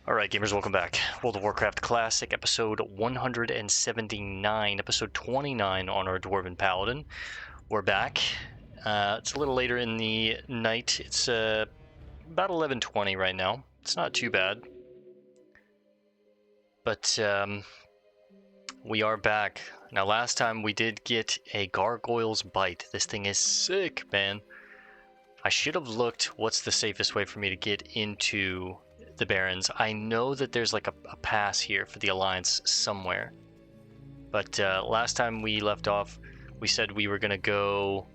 Alright, gamers, welcome back. World of Warcraft Classic, episode 179, episode 29 on our Dwarven Paladin. We're back. It's a little later in the night. It's about 11:20 right now. It's not too bad. But we are back. Now, last time we did get a Gargoyle's Bite. This thing is sick, man. I should have looked what's the safest way for me to get into the Barrens. I know that there's like a pass here for the Alliance somewhere. But last time we left off, we said we were going to go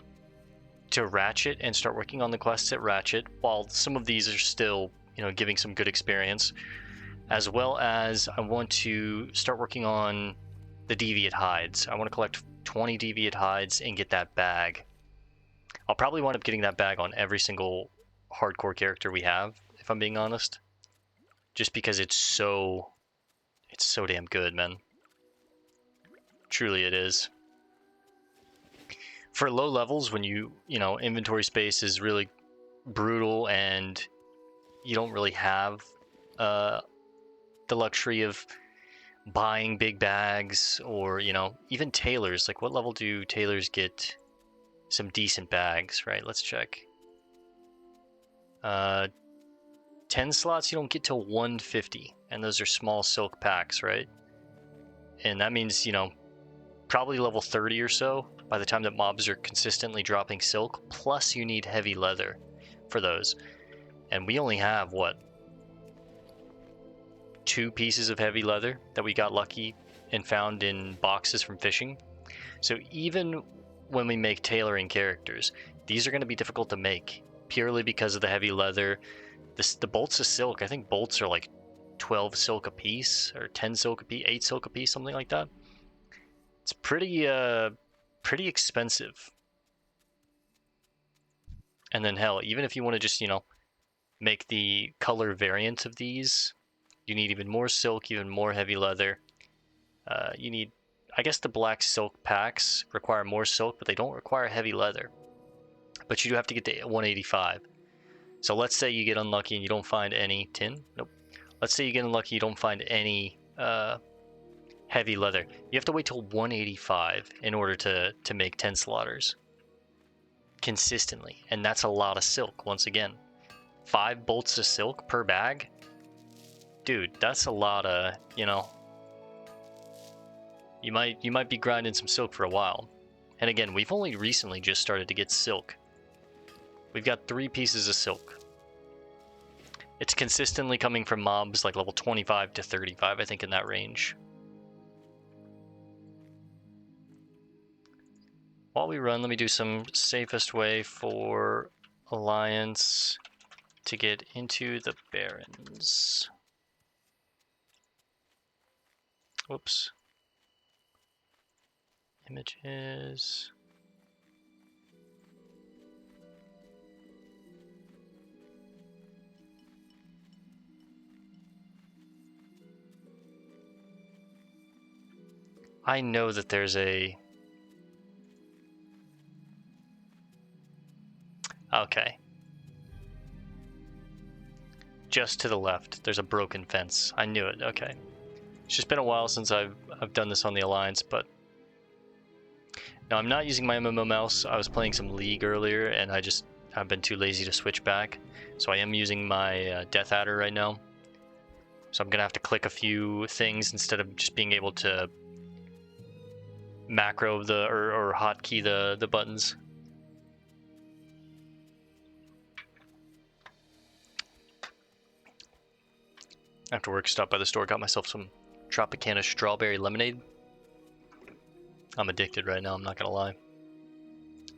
to Ratchet and start working on the quests at Ratchet, while some of these are still, giving some good experience. As well as I want to start working on the Deviate Hides. I want to collect 20 Deviate Hides and get that bag. I'll probably wind up getting that bag on every single hardcore character we have, if I'm being honest. Just because it's so damn good, man. Truly it is. For low levels, when inventory space is really brutal and you don't really have the luxury of buying big bags, or, even tailors. Like, what level do tailors get some decent bags, right? Let's check. 10 slots you don't get till 150, and those are small silk packs, right? And that means, probably level 30 or so by the time that mobs are consistently dropping silk, plus you need heavy leather for those. And we only have, what, 2 pieces of heavy leather that we got lucky and found in boxes from fishing. So even when we make tailoring characters, these are going to be difficult to make purely because of the heavy leather. The bolts of silk, I think bolts are like 12 silk a piece, or 10 silk a piece, 8 silk a piece, something like that. It's pretty expensive. And then hell, even if you want to just, make the color variant of these, you need even more silk, even more heavy leather. You need, I guess the black silk packs require more silk, but they don't require heavy leather. But you do have to get to 185. So let's say you get unlucky and you don't find any tin. Nope. Let's say you get unlucky, you don't find any heavy leather. You have to wait till 185 in order to make 10 slaughters consistently. And that's a lot of silk, once again. 5 bolts of silk per bag? Dude, that's a lot of, You might be grinding some silk for a while. And again, we've only recently just started to get silk. We've got 3 pieces of silk. It's consistently coming from mobs like level 25 to 35, I think, in that range. While we run, let me do some safest way for Alliance to get into the Barrens. Whoops. Images. I know that there's a... Okay. Just to the left, there's a broken fence. I knew it, okay. It's just been a while since I've done this on the Alliance, but... No, I'm not using my MMO mouse. I was playing some League earlier, and I've been too lazy to switch back. So I am using my Death Adder right now. So I'm gonna have to click a few things instead of just being able to macro or hotkey the buttons. After work, stopped by the store, got myself some Tropicana strawberry lemonade. I'm addicted right now, I'm not gonna lie.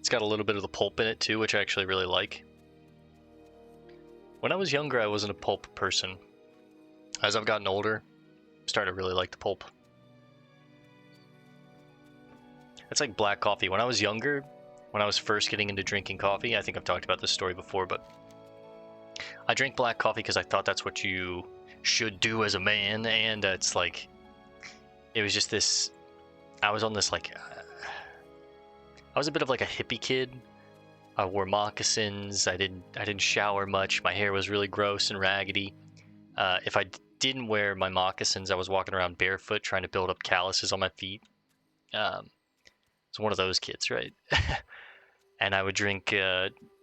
It's got a little bit of the pulp in it too, which I actually really like. When I was younger, I wasn't a pulp person. As I've gotten older, I'm starting to really like the pulp. It's like black coffee. When I was younger, when I was first getting into drinking coffee, I think I've talked about this story before, but I drank black coffee because I thought that's what you should do as a man, and it's like, it was just this, I was on this like, I was a bit of like a hippie kid. I wore moccasins, I didn't shower much, my hair was really gross and raggedy. If I didn't wear my moccasins. I was walking around barefoot trying to build up calluses on my feet. It's one of those kids, right? And I would drink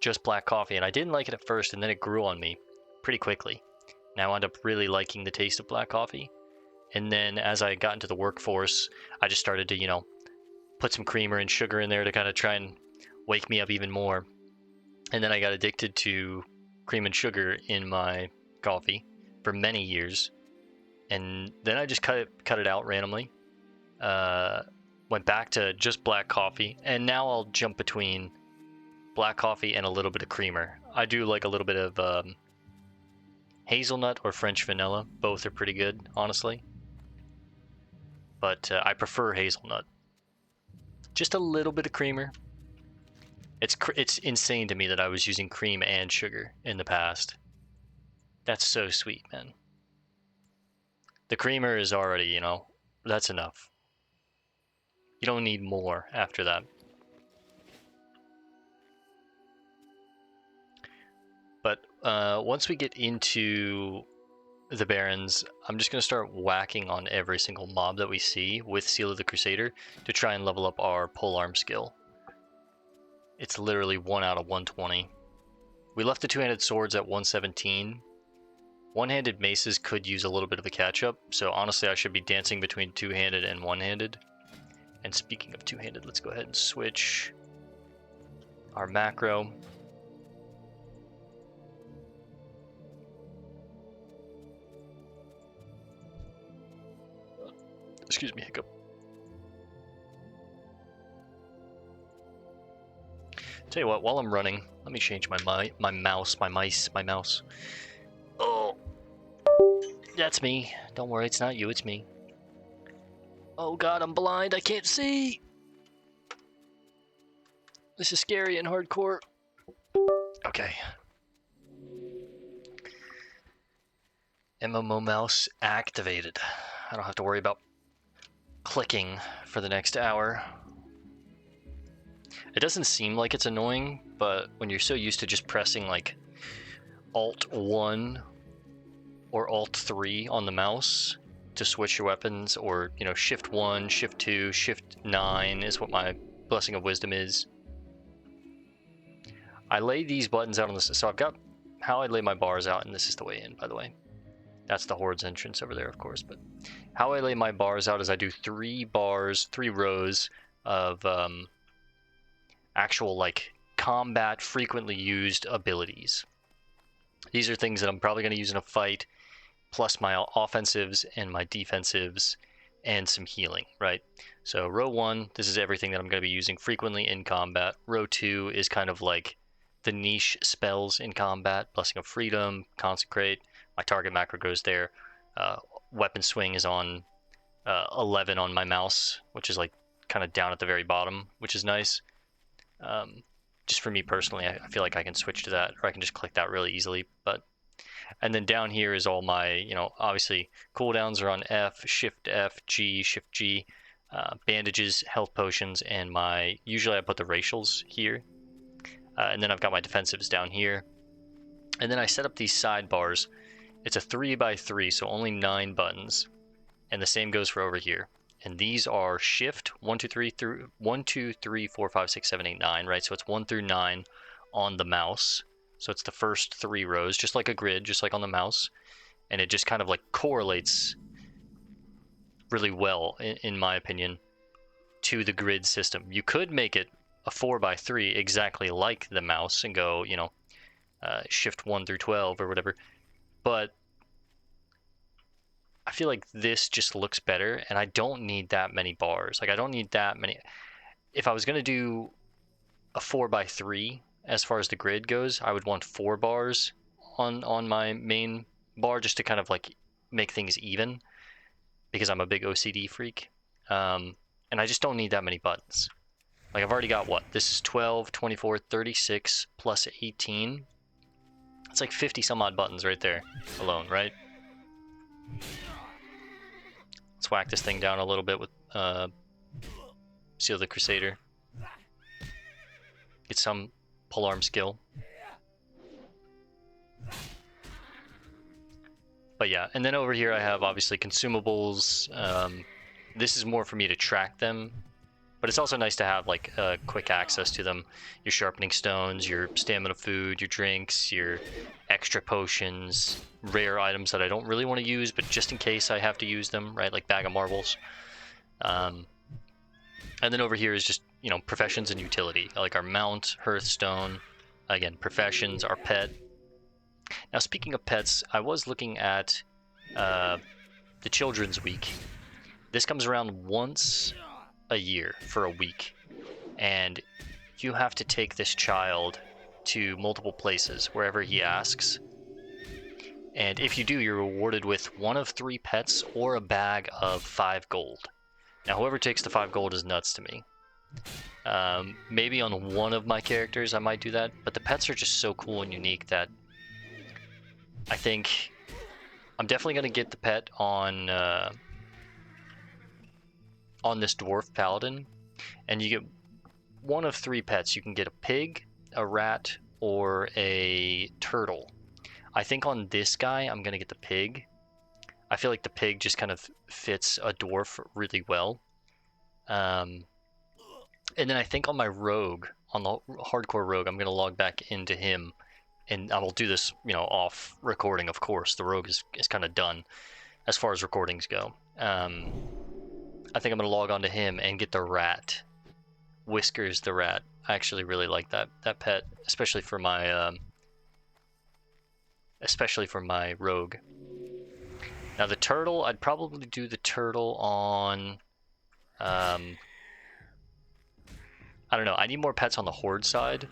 just black coffee, and I didn't like it at first, and then it grew on me pretty quickly. And I wound up really liking the taste of black coffee. And then as I got into the workforce, I just started to, you know, put some creamer and sugar in there to kind of try and wake me up even more. And then I got addicted to cream and sugar in my coffee for many years. And then I just cut it out randomly. Went back to just black coffee, and now I'll jump between black coffee and a little bit of creamer. I do like a little bit of hazelnut or French vanilla. Both are pretty good, honestly. But I prefer hazelnut. Just a little bit of creamer. It's insane to me that I was using cream and sugar in the past. That's so sweet, man. The creamer is already, you know, that's enough. You don't need more after that. But once we get into the Barrens, I'm just going to start whacking on every single mob that we see with Seal of the Crusader to try and level up our polearm skill. It's literally 1 out of 120. We left the two-handed swords at 117. One-handed maces could use a little bit of a catch-up, so honestly I should be dancing between two-handed and one-handed. And speaking of two-handed, let's go ahead and switch our macro. Excuse me, hiccup. Tell you what, while I'm running, let me change my mouse. Oh, that's me. Don't worry, it's not you, it's me. Oh god, I'm blind, I can't see! This is scary and hardcore. Okay. MMO mouse activated. I don't have to worry about clicking for the next hour. It doesn't seem like it's annoying, but when you're so used to just pressing like Alt 1 or Alt 3 on the mouse to switch your weapons, or, you know, Shift 1, Shift 2, Shift 9 is what my Blessing of Wisdom is. I lay these buttons out on this, so I've got how I lay my bars out, and this is the way in, by the way. That's the Horde's entrance over there, of course, but how I lay my bars out is I do 3 rows of actual, like, combat frequently used abilities. These are things that I'm probably going to use in a fight, plus my offensives and my defensives and some healing, right? So row 1, this is everything that I'm going to be using frequently in combat. Row 2 is kind of like the niche spells in combat. Blessing of Freedom, Consecrate, my target macro goes there. Weapon swing is on 11 on my mouse, which is like kind of down at the very bottom, which is nice. Just for me personally, I feel like I can switch to that, or I can just click that really easily. And then down here is all my, you know, obviously cooldowns are on F, Shift F, G, Shift G, bandages, health potions, and usually I put the racials here. And then I've got my defensives down here. And then I set up these sidebars. It's a 3x3, so only 9 buttons. And the same goes for over here. And these are Shift 1, 2, 3, 4, 5, 6, 7, 8, 9, right? So it's 1 through 9 on the mouse. So it's the first 3 rows, just like a grid, just like on the mouse. And it just kind of like correlates really well, in my opinion, to the grid system. You could make it a 4x3 exactly like the mouse and go, you know, Shift 1 through 12 or whatever. But I feel like this just looks better, and I don't need that many bars. Like, I don't need that many. If I was going to do a 4x3 as far as the grid goes, I would want 4 bars on my main bar just to kind of like make things even, because I'm a big OCD freak. And I just don't need that many buttons. Like, I've already got what? This is 12, 24, 36 plus 18. It's like 50 some odd buttons right there alone, right? Let's whack this thing down a little bit with Seal the Crusader. Get some polearm skill. But yeah, and then over here I have obviously consumables. This is more for me to track them, but it's also nice to have like quick access to them. Your sharpening stones, your stamina food, your drinks, your extra potions, rare items that I don't really want to use, but just in case I have to use them, right? Like bag of marbles. And then over here is just, you know, professions and utility, like our mount, hearthstone, again, professions, our pet. Now, speaking of pets, I was looking at the Children's Week. This comes around once a year for a week, and you have to take this child to multiple places, wherever he asks. And if you do, you're rewarded with one of 3 pets or a bag of 5 gold. Now, whoever takes the 5 gold is nuts to me. Maybe on one of my characters I might do that, but the pets are just so cool and unique that I think I'm definitely going to get the pet on this dwarf paladin, and you get one of 3 pets. You can get a pig, a rat, or a turtle. I think on this guy I'm going to get the pig. I feel like the pig just kind of fits a dwarf really well. And then I think on my rogue, on the hardcore rogue, I'm going to log back into him, and I will do this, you know, off recording, of course. The rogue is kind of done as far as recordings go. I think I'm going to log on to him and get the rat. Whiskers the rat. I actually really like that pet, especially for my rogue. Now the turtle, I'd probably do the turtle on I don't know, I need more pets on the horde side.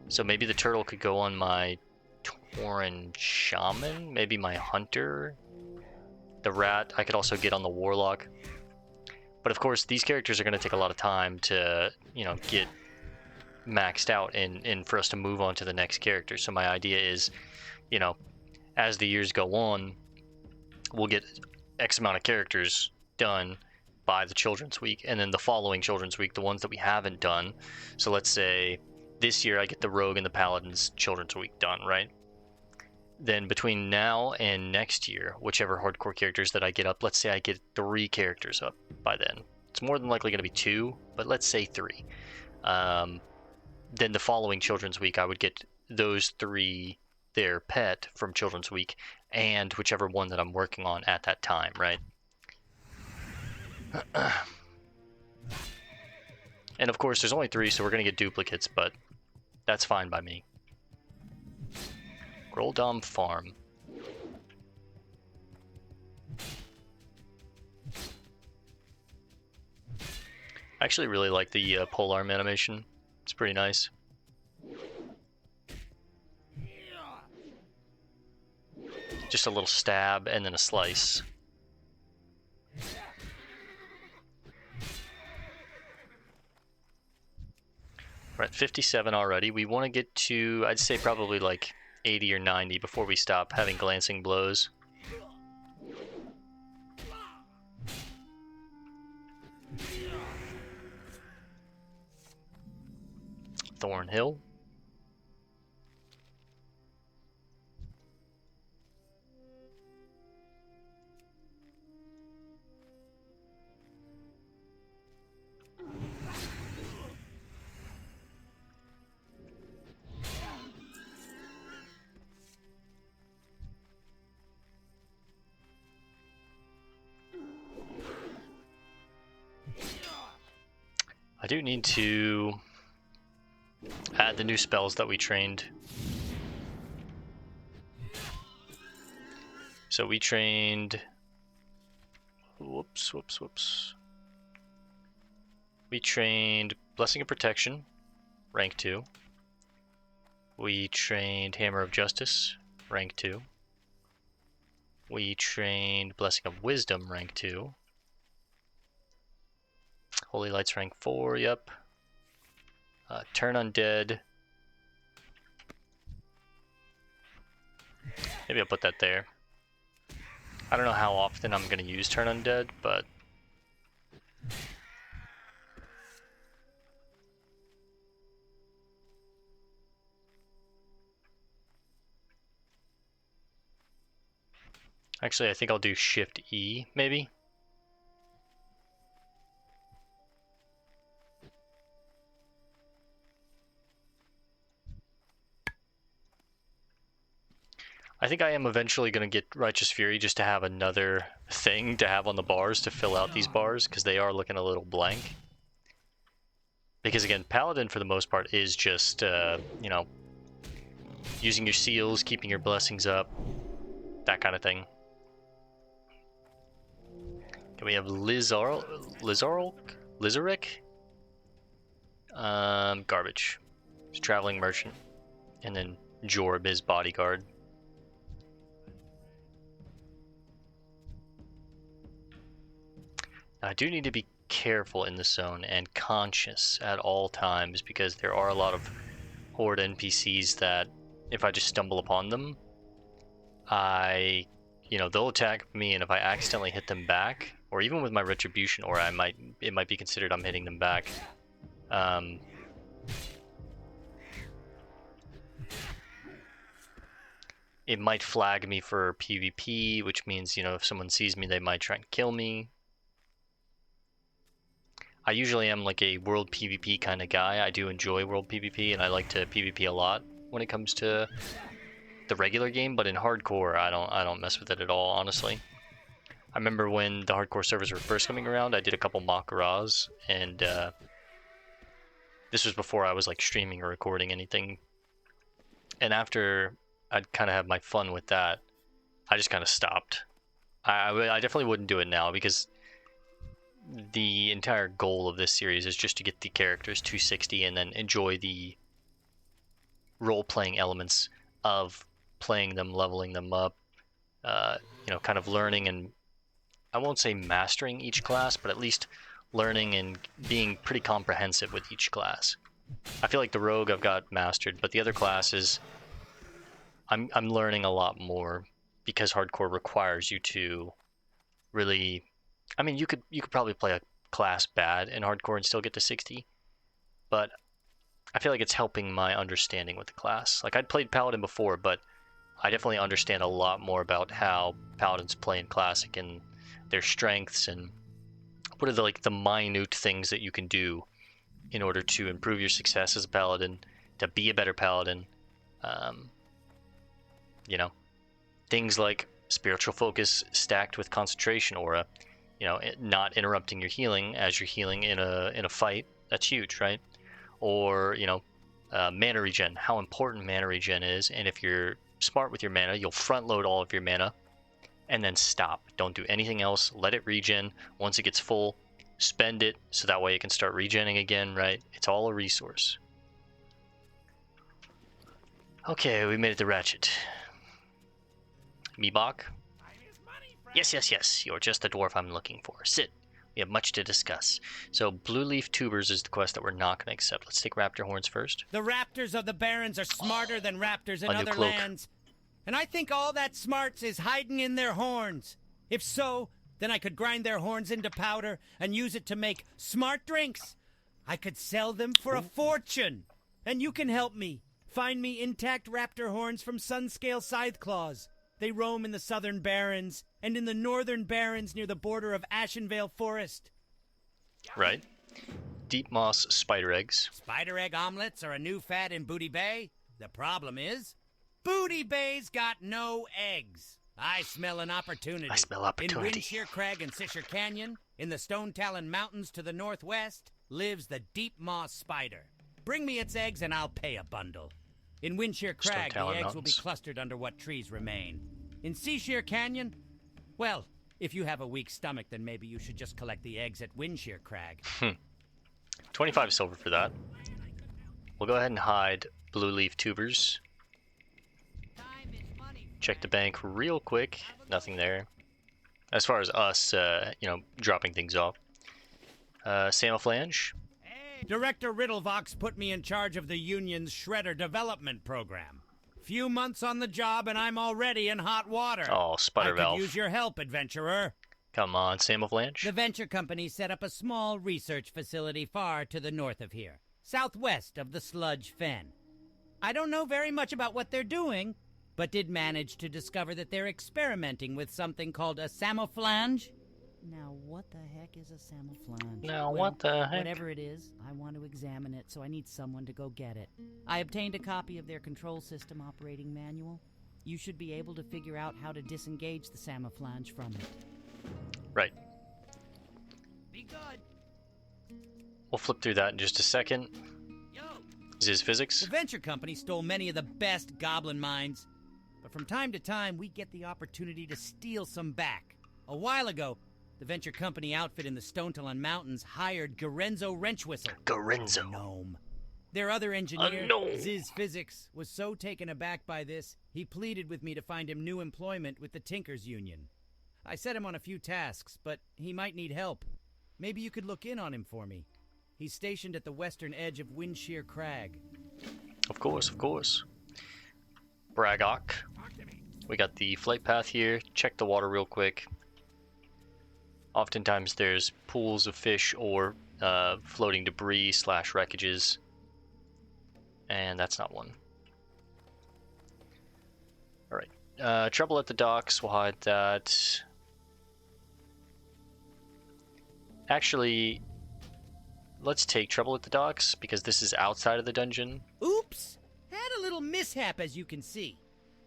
So maybe the turtle could go on my Tauren shaman, maybe my hunter. The rat I could also get on the warlock. But of course, these characters are going to take a lot of time to, you know, get maxed out and for us to move on to the next character. So my idea is, you know, as the years go on, we'll get X amount of characters done by the Children's Week, and then the following Children's Week, the ones that we haven't done. So let's say this year I get the Rogue and the Paladin's Children's Week done, right? Then between now and next year, whichever hardcore characters that I get up, let's say I get 3 characters up by then. It's more than likely going to be 2, but let's say 3. Then the following Children's Week, I would get those 3, their pet from Children's Week, and whichever one that I'm working on at that time, right? And of course, there's only 3, so we're going to get duplicates, but that's fine by me. Groldom Farm. I actually really like the polearm animation. It's pretty nice. Just a little stab and then a slice. We're at 57 already. We want to get to, I'd say probably like 80 or 90 before we stop having glancing blows. Thornhill. I do need to add the new spells that we trained. So we trained... Whoops. We trained Blessing of Protection, rank 2. We trained Hammer of Justice, rank 2. We trained Blessing of Wisdom, rank 2. Holy Lights, rank 4, yep. Turn Undead. Maybe I'll put that there. I don't know how often I'm going to use Turn Undead, but... Actually, I think I'll do Shift E, maybe. I think I am eventually going to get Righteous Fury just to have another thing to have on the bars to fill out these bars, because they are looking a little blank. Because again, Paladin for the most part is just, you know, using your seals, keeping your blessings up, that kind of thing. Okay, we have Lizaric? Garbage. He's Traveling Merchant. And then Jorb is Bodyguard. I do need to be careful in this zone and conscious at all times, because there are a lot of horde NPCs that if I just stumble upon them, you know, they'll attack me, and if I accidentally hit them back, or even with my retribution aura, it might be considered I'm hitting them back. It might flag me for PvP, which means, you know, if someone sees me, they might try and kill me. I usually am like a world PvP kind of guy. I do enjoy world PvP, and I like to PvP a lot when it comes to the regular game, but in hardcore, I don't mess with it at all, honestly. I remember when the hardcore servers were first coming around, I did a couple mock Raws, and this was before I was like streaming or recording anything. And after I'd kind of have my fun with that, I just kind of stopped. I definitely wouldn't do it now, because the entire goal of this series is just to get the characters 260 and then enjoy the role-playing elements of playing them, leveling them up, you know, kind of learning and, I won't say mastering each class, but at least learning and being pretty comprehensive with each class. I feel like the rogue I've got mastered, but the other classes I'm learning a lot more, because hardcore requires you to really, I mean, you could probably play a class bad in hardcore and still get to 60, but I feel like it's helping my understanding with the class. Like, I'd played Paladin before, but I definitely understand a lot more about how Paladins play in Classic and their strengths, and what are the minute things that you can do in order to improve your success as a Paladin, to be a better Paladin. You know, things like spiritual focus stacked with concentration aura, you know, not interrupting your healing as you're healing in a fight. That's huge, right? Or, you know, mana regen, how important mana regen is, and if you're smart with your mana, you'll front load all of your mana and then stop. Don't do anything else. Let it regen. Once it gets full, spend it so that way it can start regenning again, right? It's all a resource. Okay, we made it to Ratchet. Meebok? Yes. You're just the dwarf I'm looking for. Sit. We have much to discuss. So, Blue Leaf Tubers is the quest that we're not going to accept. Let's take Raptor Horns first. The raptors of the Barrens are smarter than raptors in other lands. And I think all that smarts is hiding in their horns. If so, then I could grind their horns into powder and use it to make smart drinks. I could sell them for a fortune. And you can help me. Find me intact raptor horns from Sunscale Scytheclaws. They roam in the southern barrens and in the northern barrens near the border of Ashenvale Forest. Right. Deep moss spider eggs. Spider egg omelets are a new fad in Booty Bay. The problem is, Booty Bay's got no eggs. I smell an opportunity. In Windshear Crag and Sisher Canyon, in the Stone Talon Mountains to the northwest, lives the deep moss spider. Bring me its eggs and I'll pay a bundle. In Windshear Crag, the eggs will be clustered under what trees remain. In Seashear Canyon, well, if you have a weak stomach, then maybe you should just collect the eggs at Windshear Crag. 25 silver for that. We'll go ahead and hide Blue Leaf Tubers. Check the bank real quick. Nothing there. As far as us, you know, dropping things off. Samoflange. Director Riddlevox put me in charge of the Union's Shredder Development Program. Few months on the job and I'm already in hot water. Oh, Sputter Valve. I could use your help, adventurer. Come on, Samoflange. The venture company set up a small research facility far to the north of here, southwest of the Sludge Fen. I don't know very much about what they're doing, but did manage to discover that they're experimenting with something called a camouflage. Now, what the heck is a camouflage? Now, Well, what the heck? whatever it is, I want to examine it, so I need someone to go get it. I obtained a copy of their control system operating manual. You should be able to figure out how to disengage the camouflage from it. Right. Be good. We'll flip through that in just a second. Yo. Is his physics? The venture company stole many of the best goblin mines, but from time to time we get the opportunity to steal some back. A while ago, the venture company outfit in the Stonetalon Mountains hired Garenzo Wrenchwhistle. Garenzo. Gnome. Their other engineer, Ziz Physics, was so taken aback by this, he pleaded with me to find him new employment with the Tinkers Union. I set him on a few tasks, but he might need help. Maybe you could look in on him for me. He's stationed at the western edge of Windshear Crag. Of course, of course. Bragok. We got the flight path here. Check the water real quick. Oftentimes there's pools of fish or floating debris / wreckages. And that's not one. Alright. Trouble at the docks. We'll hide that. Actually, let's take Trouble at the docks, because this is outside of the dungeon. Oops! Had a little mishap, as you can see.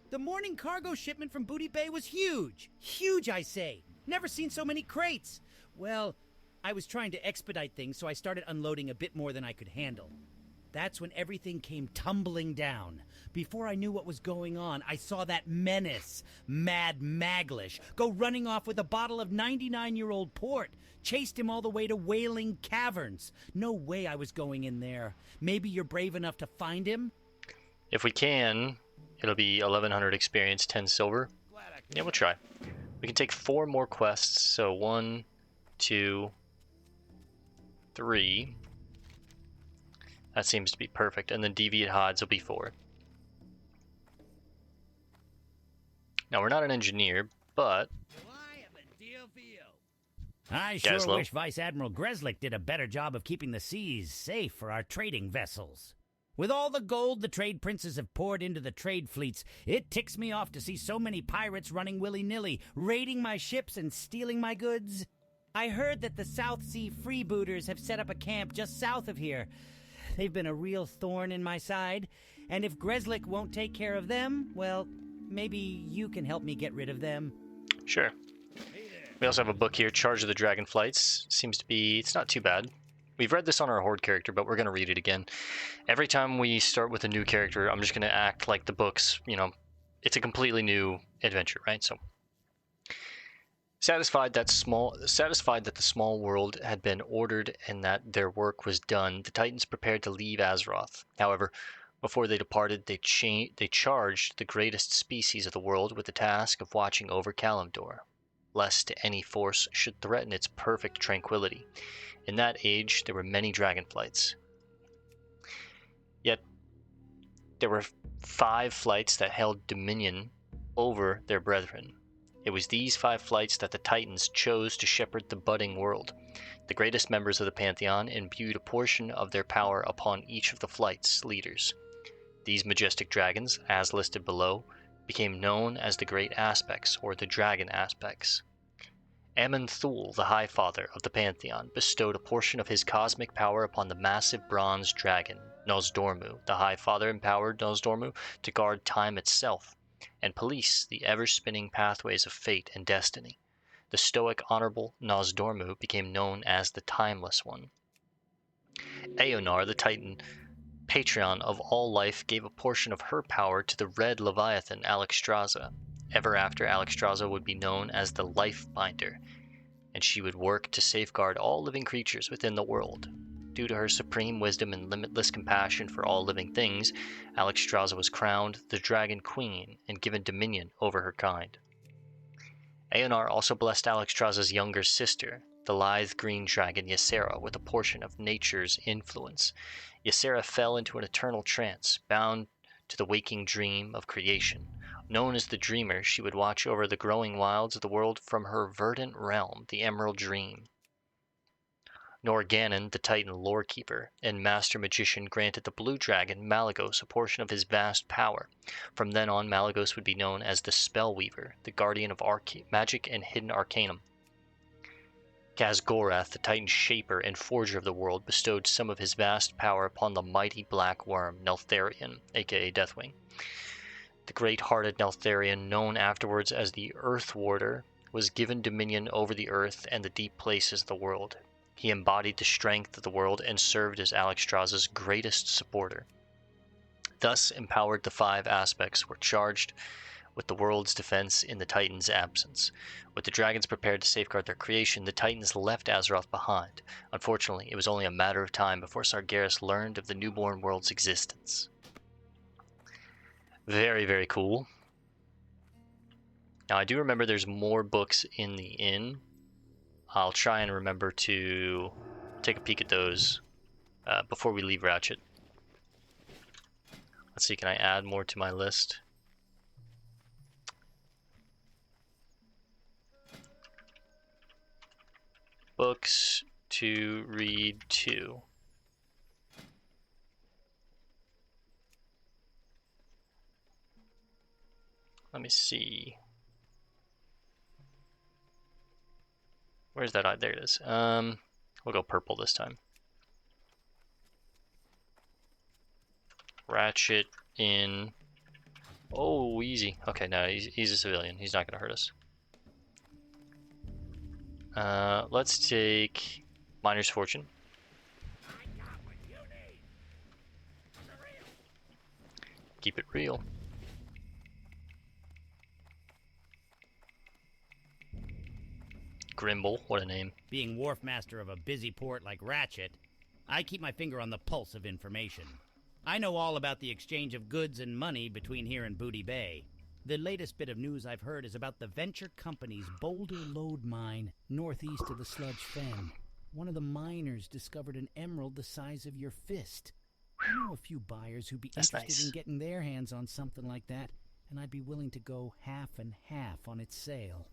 The morning cargo shipment from Booty Bay was huge. Huge, I say. Never seen so many crates. Well, I was trying to expedite things, so I started unloading a bit more than I could handle. That's when everything came tumbling down. Before I knew what was going on, I saw that menace, Mad Maglish, go running off with a bottle of 99-year-old port. Chased him all the way to Wailing Caverns. No way I was going in there. Maybe you're brave enough to find him? If we can, it'll be 1100 experience, 10 silver. Yeah, we'll try. We can take 4 more quests. So 1, 2, 3. That seems to be perfect. And then Deviate Hides will be 4. Now, we're not an engineer, but I sure wish Vice Admiral Greslick did a better job of keeping the seas safe for our trading vessels. With all the gold the trade princes have poured into the trade fleets, it ticks me off to see so many pirates running willy-nilly, raiding my ships and stealing my goods. I heard that the South Sea freebooters have set up a camp just south of here. They've been a real thorn in my side, and if Greslick won't take care of them, well, maybe you can help me get rid of them. Sure. We also have a book here, Charge of the Dragonflights. Seems to be, it's not too bad. We've read this on our Horde character, but we're going to read it again. Every time we start with a new character, I'm just going to act like the books, you know, it's a completely new adventure, right? So, satisfied that the small world had been ordered and that their work was done, the Titans prepared to leave Azeroth. However, before they departed, they charged the greatest species of the world with the task of watching over Kalimdor, lest any force should threaten its perfect tranquility. In that age, there were many dragonflights. Yet, there were 5 flights that held dominion over their brethren. It was these 5 flights that the Titans chose to shepherd the budding world. The greatest members of the Pantheon imbued a portion of their power upon each of the flight's leaders. These majestic dragons, as listed below, became known as the Great Aspects, or the Dragon Aspects. Amon'Thul, the High Father of the Pantheon, bestowed a portion of his cosmic power upon the massive bronze dragon, Nozdormu. The High Father empowered Nozdormu to guard time itself and police the ever-spinning pathways of fate and destiny. The stoic, honorable Nozdormu became known as the Timeless One. Aonar, the Titan, patron of all life, gave a portion of her power to the Red Leviathan, Alexstrasza. Ever after, Alexstrasza would be known as the Life Binder, and she would work to safeguard all living creatures within the world. Due to her supreme wisdom and limitless compassion for all living things, Alexstrasza was crowned the Dragon Queen and given dominion over her kind. Aonar also blessed Alexstrasza's younger sister, the lithe green dragon Ysera, with a portion of nature's influence. Ysera fell into an eternal trance, bound to the waking dream of creation. Known as the Dreamer, she would watch over the growing wilds of the world from her verdant realm, the Emerald Dream. Norgannon, the Titan lore-keeper and master magician, granted the blue dragon, Malygos, a portion of his vast power. From then on, Malygos would be known as the Spellweaver, the guardian of magic and hidden arcanum. Gazgorath, the Titan shaper and forger of the world, bestowed some of his vast power upon the mighty black worm, Neltharion, aka Deathwing. The great-hearted Neltharion, known afterwards as the Earth Warder, was given dominion over the earth and the deep places of the world. He embodied the strength of the world and served as Alexstrasza's greatest supporter. Thus empowered, the 5 aspects were charged with the world's defense in the Titans' absence. With the dragons prepared to safeguard their creation, the Titans left Azeroth behind. Unfortunately, it was only a matter of time before Sargeras learned of the newborn world's existence. Very, very cool. Now, I do remember there's more books in the inn. I'll try and remember to take a peek at those before we leave Ratchet. Let's see, can I add more to my list? Books to read to. Let me see. Where's that eye? There it is. We'll go purple this time. Ratchet in. Oh, easy. Okay, no, he's a civilian. He's not going to hurt us. Let's take Miner's Fortune. Keep it real. Grimble, what a name. Being wharf master of a busy port like Ratchet, I keep my finger on the pulse of information. I know all about the exchange of goods and money between here and Booty Bay. The latest bit of news I've heard is about the venture company's Boulder Lode mine northeast of the Sludge Fen. One of the miners discovered an emerald the size of your fist. I know a few buyers who'd be interested in getting their hands on something like that, and I'd be willing to go half and half on its sale.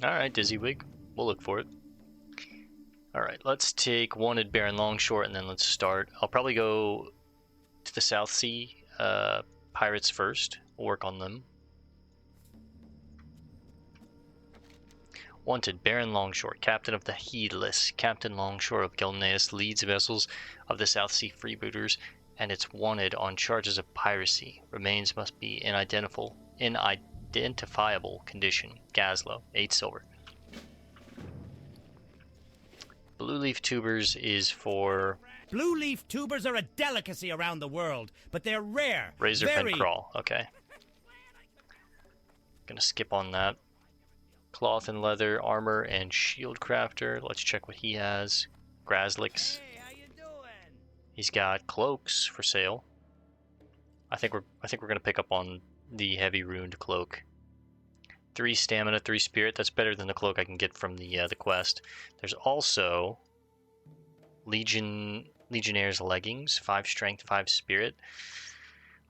Alright, Dizzywig. We'll look for it. Alright, let's take Wanted Baron Longshort and then let's start. I'll probably go to the South Sea pirates first. We'll work on them. Wanted Baron Longshore, captain of the Heedless. Captain Longshore of Gelneus leads vessels of the South Sea freebooters, and it's wanted on charges of piracy. Remains must be in identifiable condition. Gazlo, 8 silver. Blue leaf tubers is for... Blue leaf tubers are a delicacy around the world, but they're rare. Razorfen Crawl, okay. Gonna skip on that. Cloth and leather, armor, and shield crafter. Let's check what he has. Grazlix. Hey, how you doing? He's got cloaks for sale. I think we're gonna pick up on the heavy runed cloak. 3 stamina, 3 spirit. That's better than the cloak I can get from the quest. There's also Legionnaire's leggings, 5 strength, 5 spirit.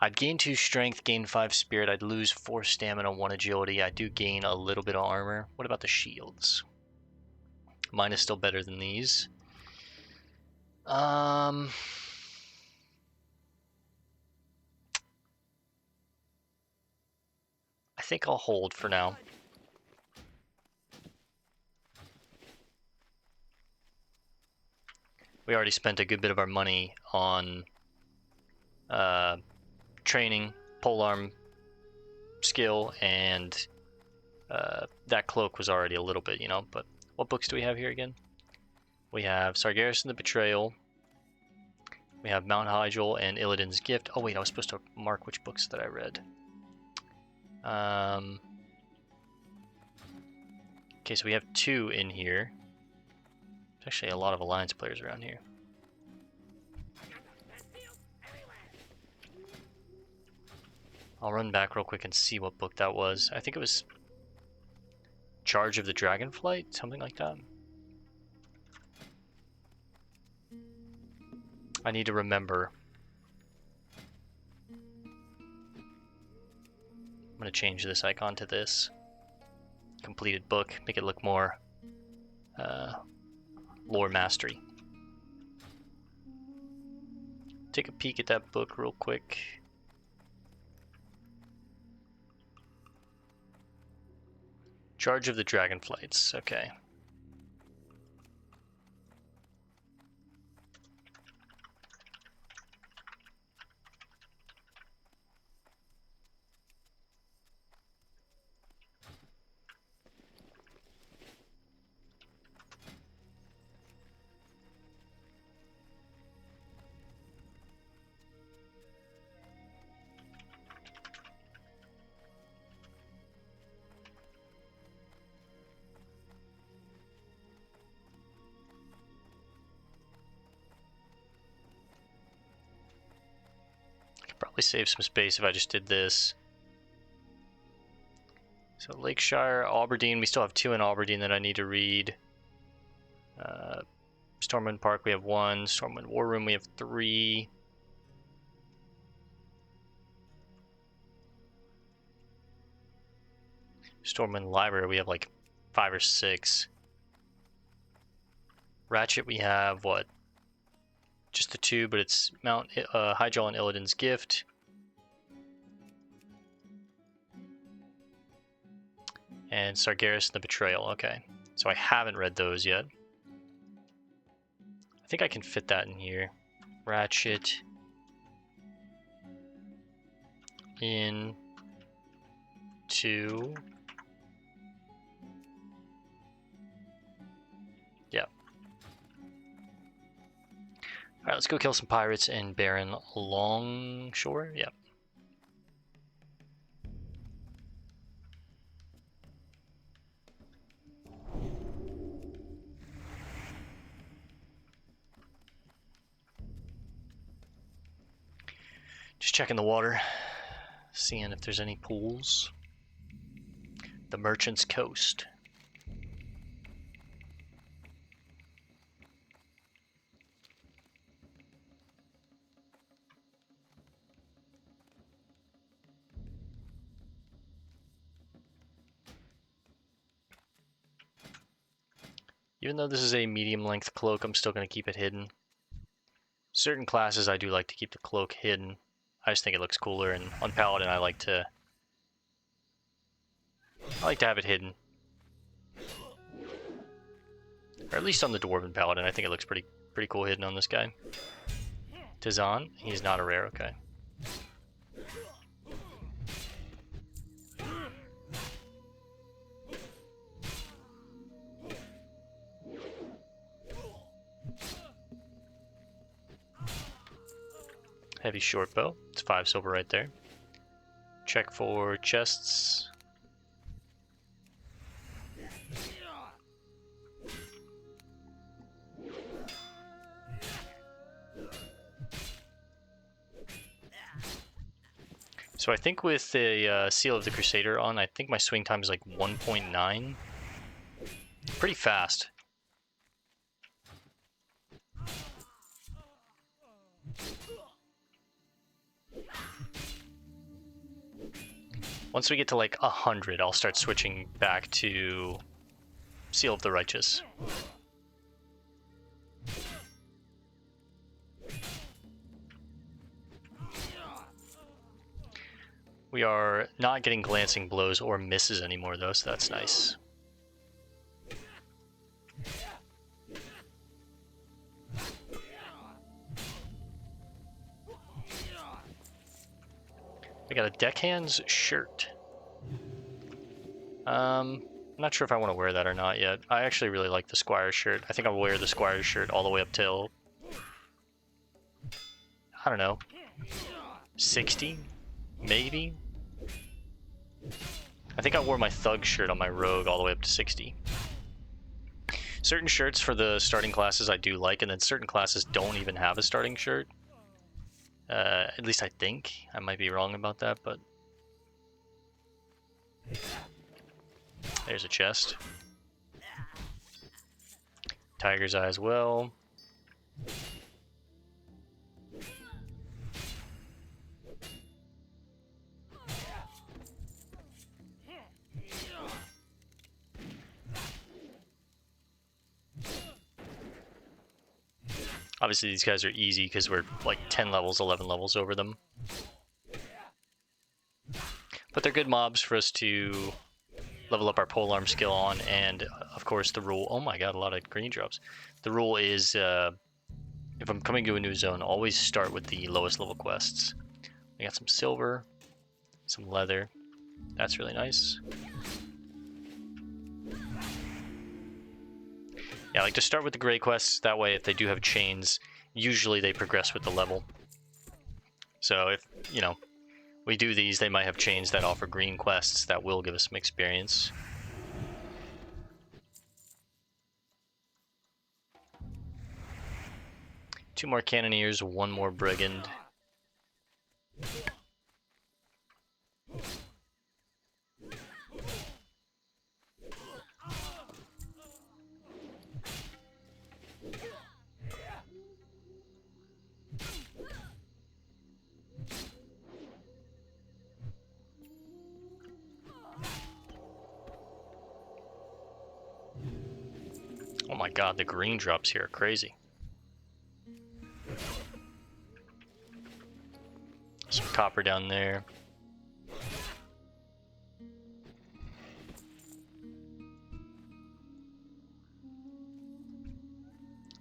I'd gain 2 strength, gain 5 spirit. I'd lose 4 stamina, 1 agility. I do gain a little bit of armor. What about the shields? Mine is still better than these. I think I'll hold for now. We already spent a good bit of our money on training, polearm skill, and that cloak was already a little bit, you know. But what books do we have here again? We have Sargeras and the Betrayal. We have Mount Hyjal and Illidan's Gift. Oh wait, I was supposed to mark which books that I read. Okay, so we have 2 in here. There's actually a lot of Alliance players around here. I'll run back real quick and see what book that was. I think it was Charge of the Dragonflight, something like that. I need to remember. I'm going to change this icon to this. Completed book, make it look more lore mastery. take a peek at that book real quick. Charge of the Dragonflights, okay. Probably save some space if I just did this. So Lakeshire, Aberdeen, we still have 2 in Aberdeen that I need to read. Stormwind Park, we have 1. Stormwind War Room, we have 3. Stormwind Library, we have like 5 or 6. Ratchet, we have what? Just the 2, but it's Hyjal and Illidan's Gift. And Sargeras and the Betrayal, okay. So I haven't read those yet. I think I can fit that in here. Ratchet. In. 2. Yeah. Alright, let's go kill some pirates in Baron Longshore. Yep. Just checking the water, seeing if there's any pools. The Merchant's Coast. Even though this is a medium length cloak, I'm still going to keep it hidden. Certain classes I do like to keep the cloak hidden. I just think it looks cooler, and on Paladin I like to have it hidden. Or at least on the Dwarven Paladin, I think it looks pretty cool hidden on this guy. Tizan, he's not a rare, okay. Heavy short bow. It's 5 silver right there. Check for chests. So I think with the Seal of the Crusader on, I think my swing time is like 1.9. Pretty fast. Once we get to like 100, I'll start switching back to Seal of the Righteous. We are not getting glancing blows or misses anymore though, so that's nice. I got a deckhand's shirt. I'm not sure if I want to wear that or not yet. I actually really like the Squire's shirt. I think I'll wear the Squire's shirt all the way up till, I don't know, 60, maybe? I think I wore my Thug shirt on my Rogue all the way up to 60. Certain shirts for the starting classes I do like, and then certain classes don't even have a starting shirt. At least I think. I might be wrong about that, but... There's a chest. Tiger's Eye as well. Obviously, these guys are easy because we're like 10 levels, 11 levels over them. But they're good mobs for us to level up our polearm skill on, and of course the rule... Oh my god, a lot of green drops. The rule is, if I'm coming to a new zone, always start with the lowest level quests. We got some silver, some leather. That's really nice. Yeah, I like to start with the gray quests. That way, if they do have chains, usually they progress with the level. So if, you know, we do these, they might have chains that offer green quests that will give us some experience. Two more cannoneers, one more brigand. Oh my god, the green drops here are crazy. Some copper down there.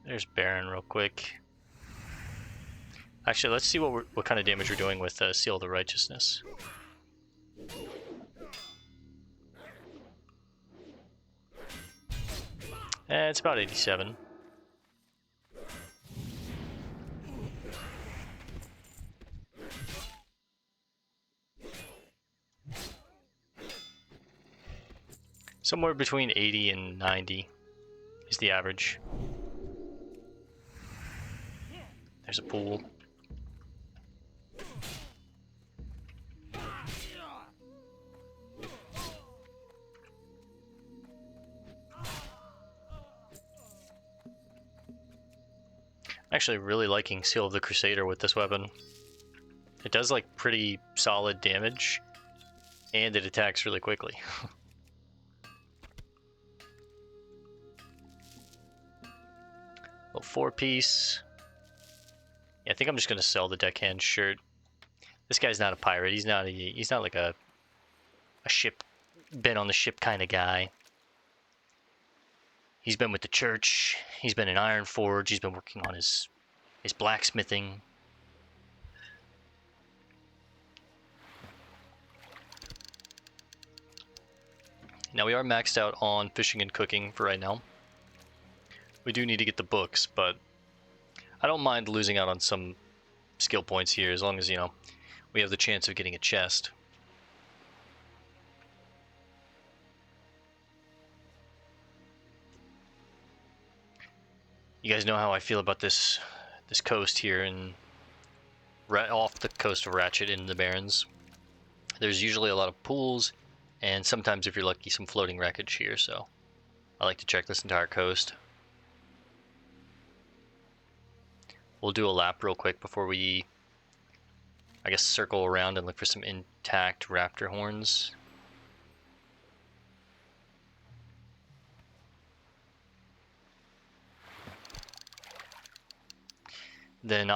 There's Baron real quick. Actually, let's see what kind of damage we're doing with Seal of the Righteousness. It's about 87. Somewhere between 80 and 90 is the average. There's a pool. I'm actually really liking Seal of the Crusader with this weapon. It does like pretty solid damage, and it attacks really quickly. Little 4-piece. Yeah, I think I'm just gonna sell the deckhand shirt. This guy's not a pirate. He's not like a ship, been on the ship kind of guy. He's been with the church. He's been in Ironforge. He's been working on his blacksmithing. Now we are maxed out on fishing and cooking for right now. We do need to get the books, but I don't mind losing out on some skill points here as long as, you know, we have the chance of getting a chest. You guys know how I feel about this coast here, and off the coast of Ratchet in the Barrens. There's usually a lot of pools, and sometimes, if you're lucky, some floating wreckage here, so I like to check this entire coast. We'll do a lap real quick before we, I guess, circle around and look for some intact raptor horns. Then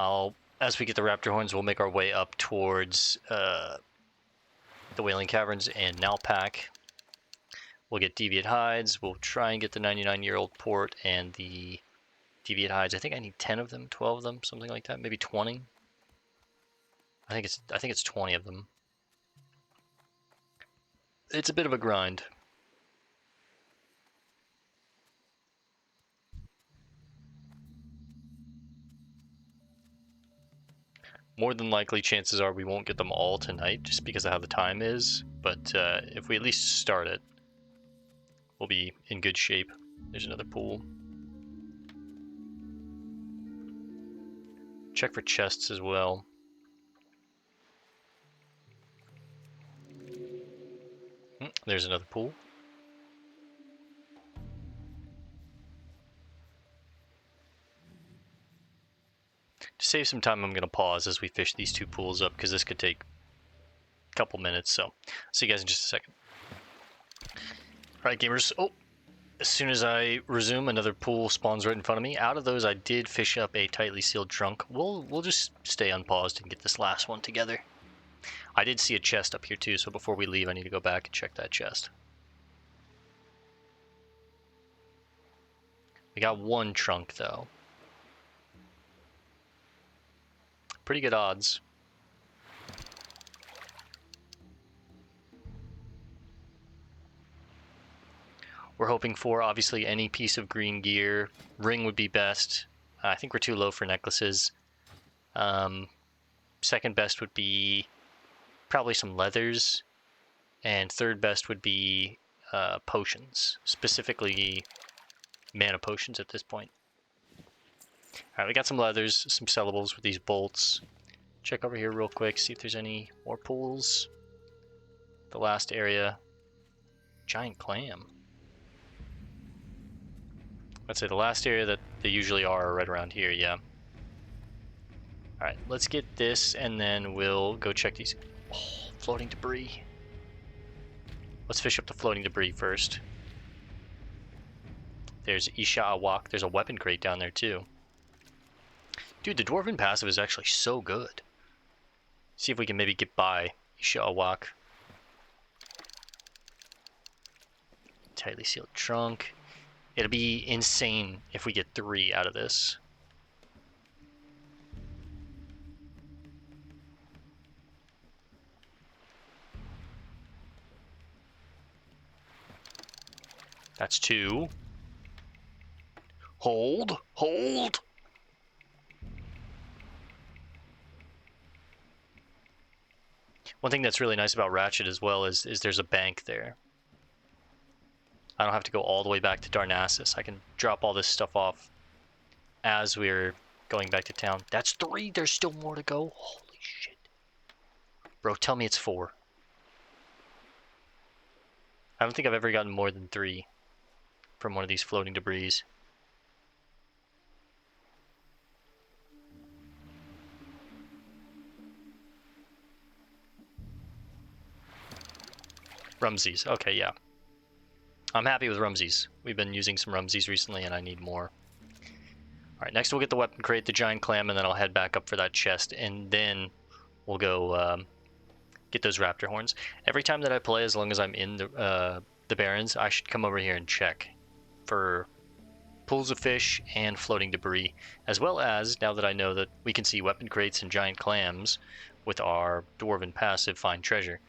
as we get the raptor horns, we'll make our way up towards the Wailing Caverns and Nalpak. We'll get deviate hides. We'll try and get the 99-year-old port and the deviate hides. I think I need 10 of them, 12 of them, something like that. Maybe 20. I think it's 20 of them. It's a bit of a grind. More than likely, chances are we won't get them all tonight, just because of how the time is. But if we at least start it, we'll be in good shape. There's another pool. Check for chests as well. There's another pool. To save some time, I'm going to pause as we fish these two pools up, because this could take a couple minutes, so see you guys in just a second. Alright, gamers. Oh! As soon as I resume, another pool spawns right in front of me. Out of those, I did fish up a tightly sealed trunk. We'll just stay unpaused and get this last one together. I did see a chest up here too, so before we leave, I need to go back and check that chest. We got one trunk though. Pretty good odds. We're hoping for, obviously, any piece of green gear. Ring would be best. I think we're too low for necklaces. Second best would be probably some leathers. And third best would be potions. Specifically, mana potions at this point. Alright, we got some leathers, some sellables with these bolts. Check over here real quick, see if there's any more pools. The last area. Giant clam. I'd say the last area that they usually are right around here, yeah. Alright, let's get this and then we'll go check these. Oh, floating debris. Let's fish up the floating debris first. There's Isha Awak. There's a weapon crate down there too. Dude, the Dwarven passive is actually so good. See if we can maybe get by Isha Awak. Tightly sealed trunk. It'll be insane if we get 3 out of this. That's 2. Hold! Hold! One thing that's really nice about Ratchet as well is there's a bank there. I don't have to go all the way back to Darnassus. I can drop all this stuff off as we're going back to town. That's 3. There's still more to go. Holy shit. Bro, tell me it's 4. I don't think I've ever gotten more than 3 from one of these floating debris. Rumsies. Okay, yeah. I'm happy with Rumsies. We've been using some Rumsies recently and I need more. Alright, next we'll get the weapon crate, the giant clam, and then I'll head back up for that chest, and then we'll go get those raptor horns. Every time that I play, as long as I'm in the Barrens, I should come over here and check for pools of fish and floating debris, as well as, now that I know that we can see weapon crates and giant clams with our Dwarven passive, Find Treasure.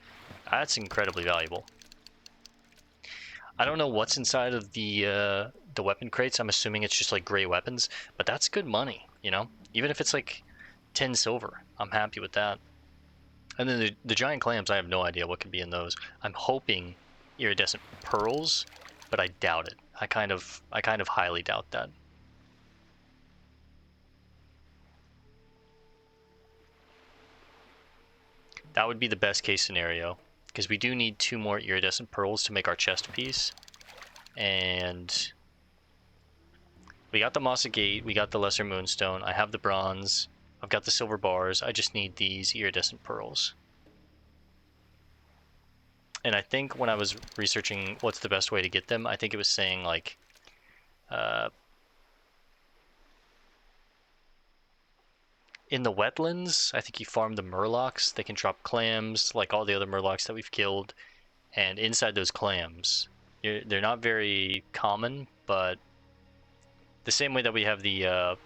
That's incredibly valuable. I don't know what's inside of the weapon crates. I'm assuming it's just like gray weapons, but that's good money, you know? Even if it's like 10 silver, I'm happy with that. And then the giant clams, I have no idea what could be in those. I'm hoping iridescent pearls, but I doubt it. I kind of highly doubt that. That would be the best case scenario, because we do need 2 more iridescent pearls to make our chest piece. And we got the Mossa Gate, we got the Lesser Moonstone, I have the bronze, I've got the silver bars, I just need these iridescent pearls. And I think when I was researching what's the best way to get them, I think it was saying like in the wetlands, I think you farm the murlocs. They can drop clams like all the other murlocs that we've killed, and inside those clams, they're not very common, but the same way that we have the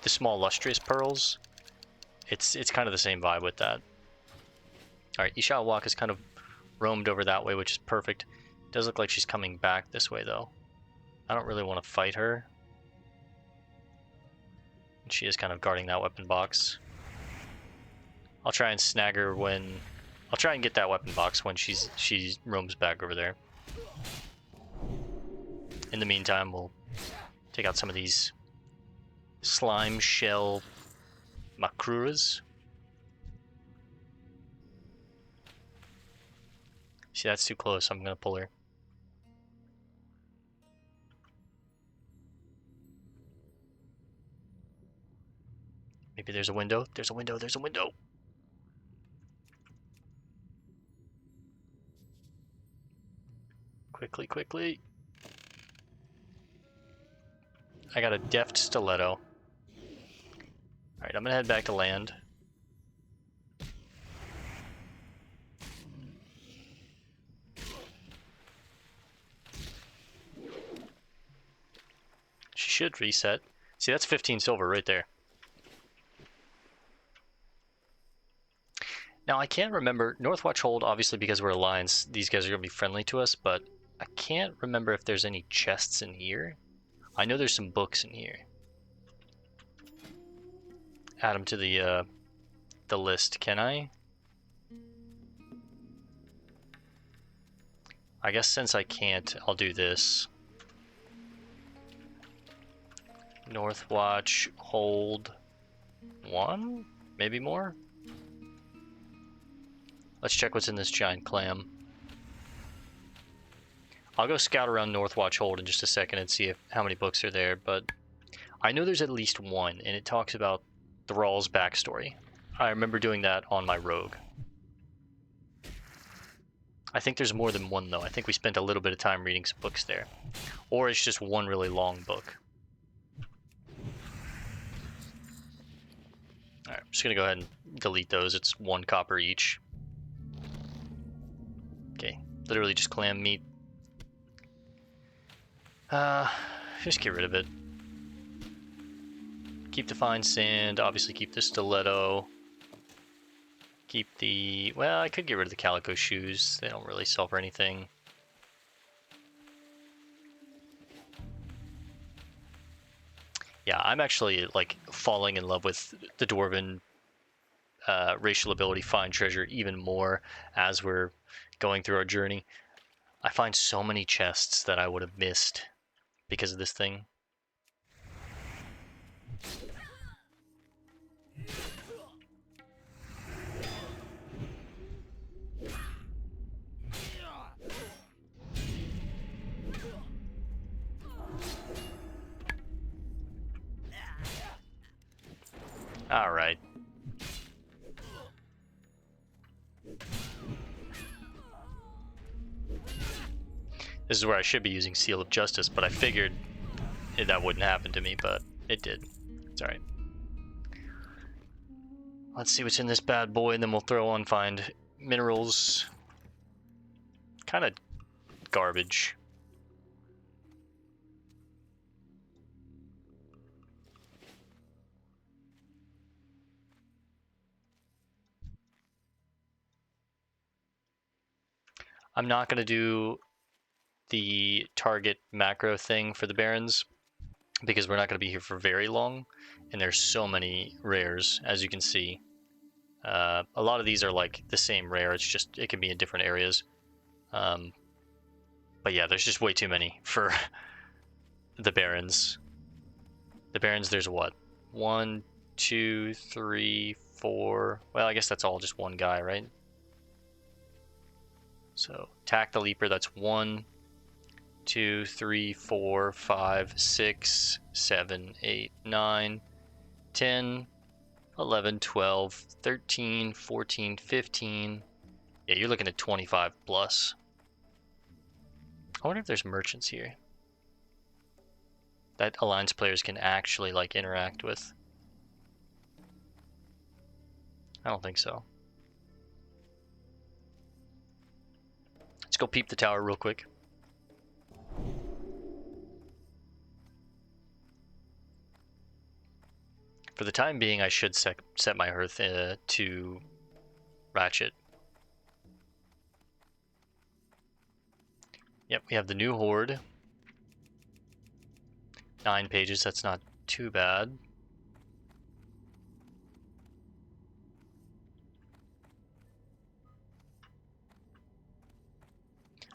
small lustrous pearls, it's kind of the same vibe with that. Alright, Isha Walk is kind of roamed over that way, which is perfect. Does look like she's coming back this way, though. I don't really want to fight her. And she is kind of guarding that weapon box. I'll try and snag her when... I'll try and get that weapon box when she roams back over there. In the meantime, we'll take out some of these slime shell makruras. See, that's too close. I'm gonna pull her. Maybe there's a window. There's a window. There's a window. Quickly, quickly. I got a deft stiletto. Alright, I'm gonna head back to land. She should reset. See, that's 15 silver right there. Now, I can't remember. Northwatch Hold, obviously, because we're Alliance, these guys are going to be friendly to us, but I can't remember if there's any chests in here. I know there's some books in here. Add them to the list, can I? I guess since I can't, I'll do this. Northwatch Hold 1? Maybe more? Let's check what's in this giant clam. I'll go scout around Northwatch Hold in just a second and see how many books are there, but I know there's at least one, and it talks about Thrall's backstory. I remember doing that on my rogue. I think there's more than one, though. I think we spent a little bit of time reading some books there. Or it's just one really long book. Alright, I'm just going to go ahead and delete those. It's 1 copper each. Okay, literally just clam meat. Just get rid of it. Keep the fine sand, obviously keep the stiletto. Keep the... well, I could get rid of the calico shoes. They don't really sell for anything. Yeah, I'm actually, like, falling in love with the Dwarven racial ability Find Treasure even more as we're going through our journey. I find so many chests that I would have missed because of this thing. All right. This is where I should be using Seal of Justice, but I figured that wouldn't happen to me, but it did. It's alright. Let's see what's in this bad boy, and then we'll throw on Find Minerals. Kind of garbage. I'm not going to do the target macro thing for the Barons because we're not going to be here for very long, and there's so many rares, as you can see. A lot of these are like the same rare, it's just it can be in different areas. But yeah, there's just way too many for the Barons. The Barons, there's what? 1, 2, 3, 4. Well, I guess that's all just one guy, right? So, attack the Leaper, that's 1, 2, 3, 4, 5, 6, 7, 8, 9, 10, 11, 12, 13, 14, 15. Yeah, you're looking at 25 plus. I wonder if there's merchants here that Alliance players can actually, like, interact with. I don't think so. Let's go peep the tower real quick. For the time being, I should set my hearth to ratchet. Yep, we have the new horde. 9 pages, that's not too bad.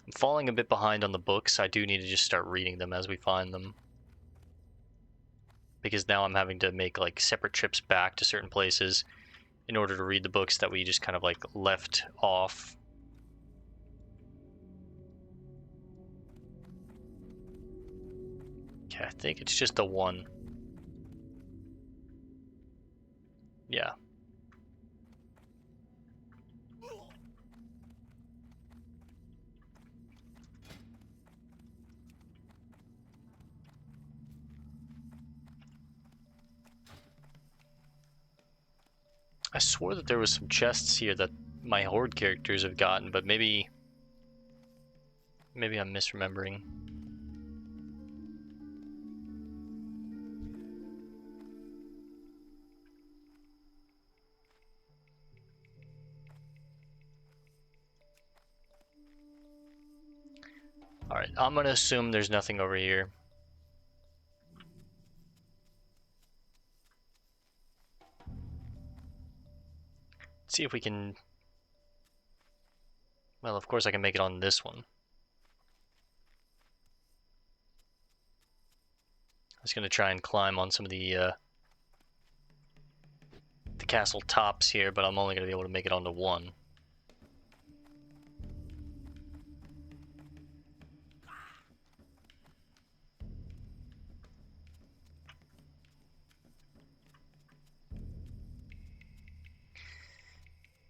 I'm falling a bit behind on the books. I do need to just start reading them as we find them. Because now I'm having to make like separate trips back to certain places in order to read the books that we just kind of like left off. Okay, I think it's just the one. Yeah. I swore that there was some chests here that my Horde characters have gotten, but maybe I'm misremembering. Alright, I'm gonna assume there's nothing over here. Let's see if we can... Well, of course I can make it on this one. I was gonna try and climb on some of the castle tops here, but I'm only gonna be able to make it onto one.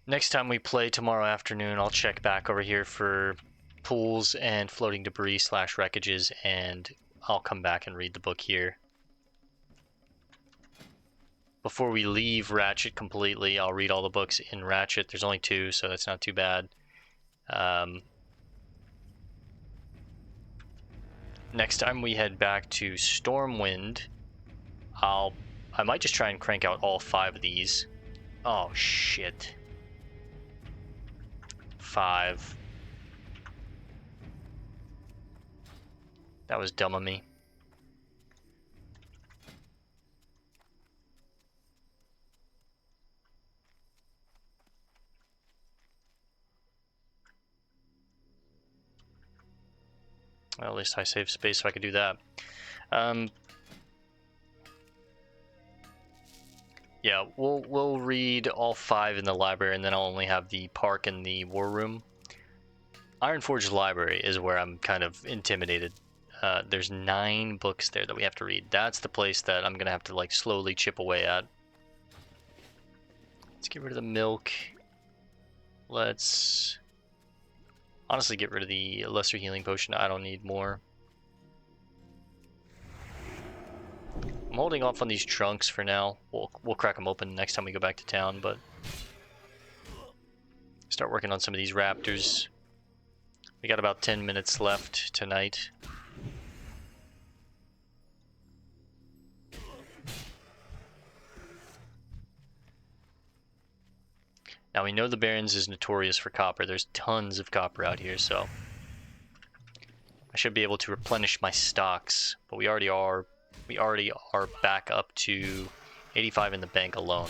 Next time we play tomorrow afternoon, I'll check back over here for pools and floating debris / wreckages, and I'll come back and read the book here. Before we leave Ratchet completely, I'll read all the books in Ratchet. There's only 2, so that's not too bad. Next time we head back to Stormwind, I might just try and crank out all 5 of these. Oh shit. 5. That was dumb of me. Well, at least I saved space so I could do that. Yeah, we'll read all 5 in the library, and then I'll only have the park and the war room. Ironforge Library is where I'm kind of intimidated. There's 9 books there that we have to read. That's the place that I'm gonna have to like slowly chip away at. Let's get rid of the milk. Let's honestly get rid of the lesser healing potion. I don't need more. I'm holding off on these trunks for now. We'll crack them open next time we go back to town, but start working on some of these raptors. We got about 10 minutes left tonight. Now we know the Barrens is notorious for copper. There's tons of copper out here, so I should be able to replenish my stocks, but we already are back up to 85 in the bank alone.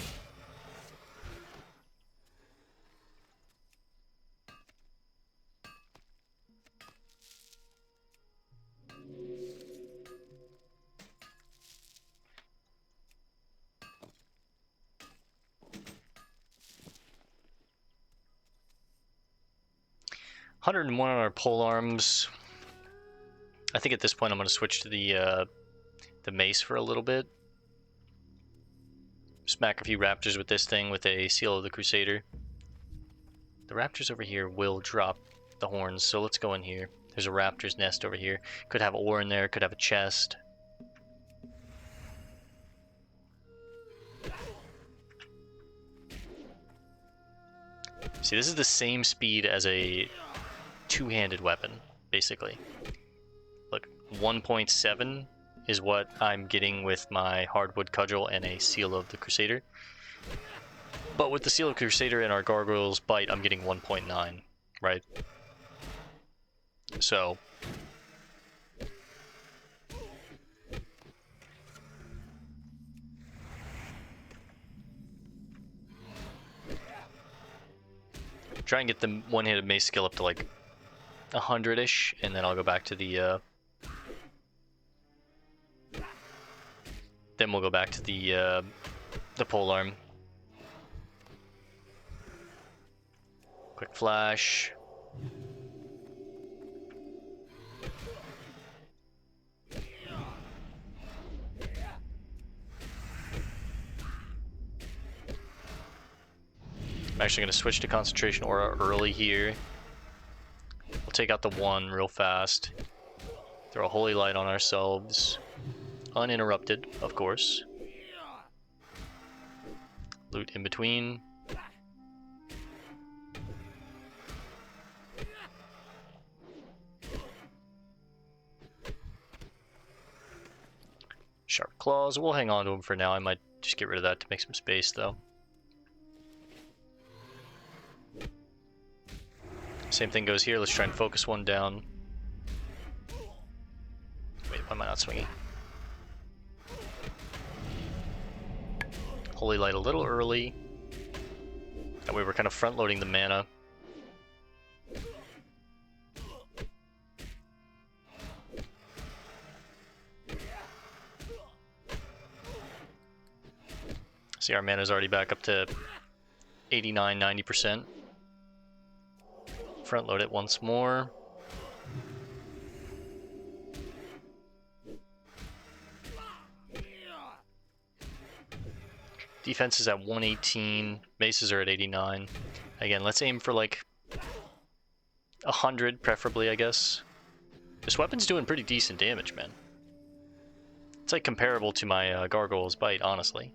$101 on our pole arms. I think at this point I'm going to switch to the mace for a little bit. Smack a few raptors with this thing with a Seal of the Crusader. The raptors over here will drop the horns, so let's go in here. There's a raptor's nest over here. Could have ore in there, could have a chest. See, this is the same speed as a two-handed weapon, basically. Look, 1.7 is what I'm getting with my hardwood cudgel and a Seal of the Crusader. But with the Seal of the Crusader and our Gargoyle's Bite, I'm getting 1.9, right? So try and get the one-handed mace skill up to like 100-ish, and then I'll go back to the then we'll go back to the polearm. Quick flash. I'm actually going to switch to concentration aura early here. We'll take out the one real fast. Throw a holy light on ourselves. Uninterrupted, of course. Loot in between. Sharp claws. We'll hang on to them for now. I might just get rid of that to make some space, though. Same thing goes here. Let's try and focus one down. Wait, why am I not swinging? Holy Light a little early. That way we're kind of front-loading the mana. See, our mana is already back up to 89, 90%. Front load it once more. Defense is at 118. Bases are at 89. Again, let's aim for like 100, preferably, I guess. This weapon's doing pretty decent damage, man. It's like comparable to my Gargoyle's Bite, honestly.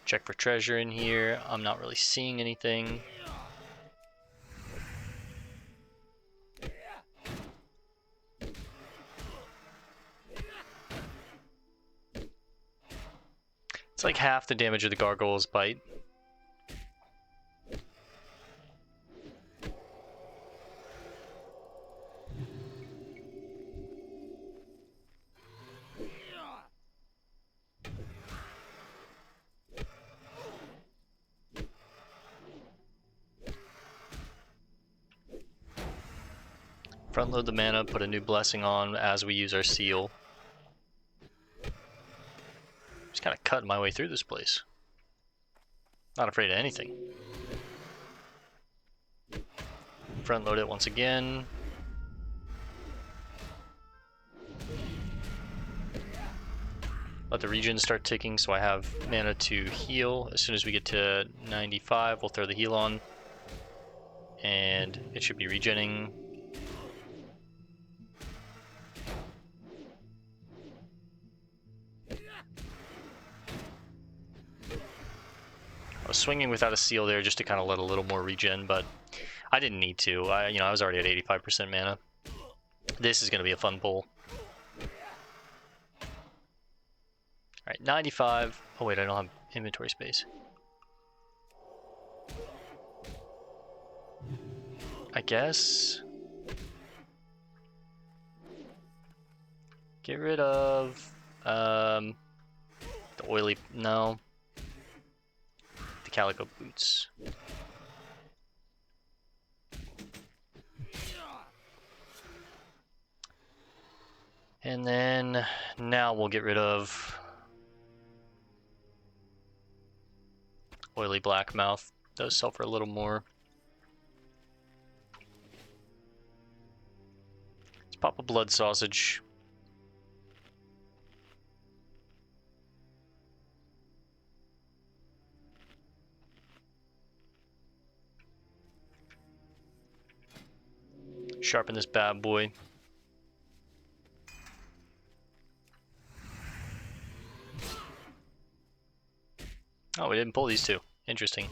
Check for treasure in here. I'm not really seeing anything. It's like half the damage of the Gargoyle's Bite. Front load the mana, put a new blessing on as we use our seal. Just kind of cutting my way through this place. Not afraid of anything. Front load it once again. Let the regen start ticking so I have mana to heal. As soon as we get to 95, we'll throw the heal on. And it should be regenning. I was swinging without a seal there just to kind of let a little more regen, but I didn't need to. I was already at 85% mana. This is going to be a fun pull. Alright, 95. Oh wait, I don't have inventory space. I guess. Get rid of the oily, no. The calico boots. And then now we'll get rid of oily blackmouth. Those sell for a little more. Let's pop a blood sausage. Sharpen this bad boy. Oh, we didn't pull these two. Interesting.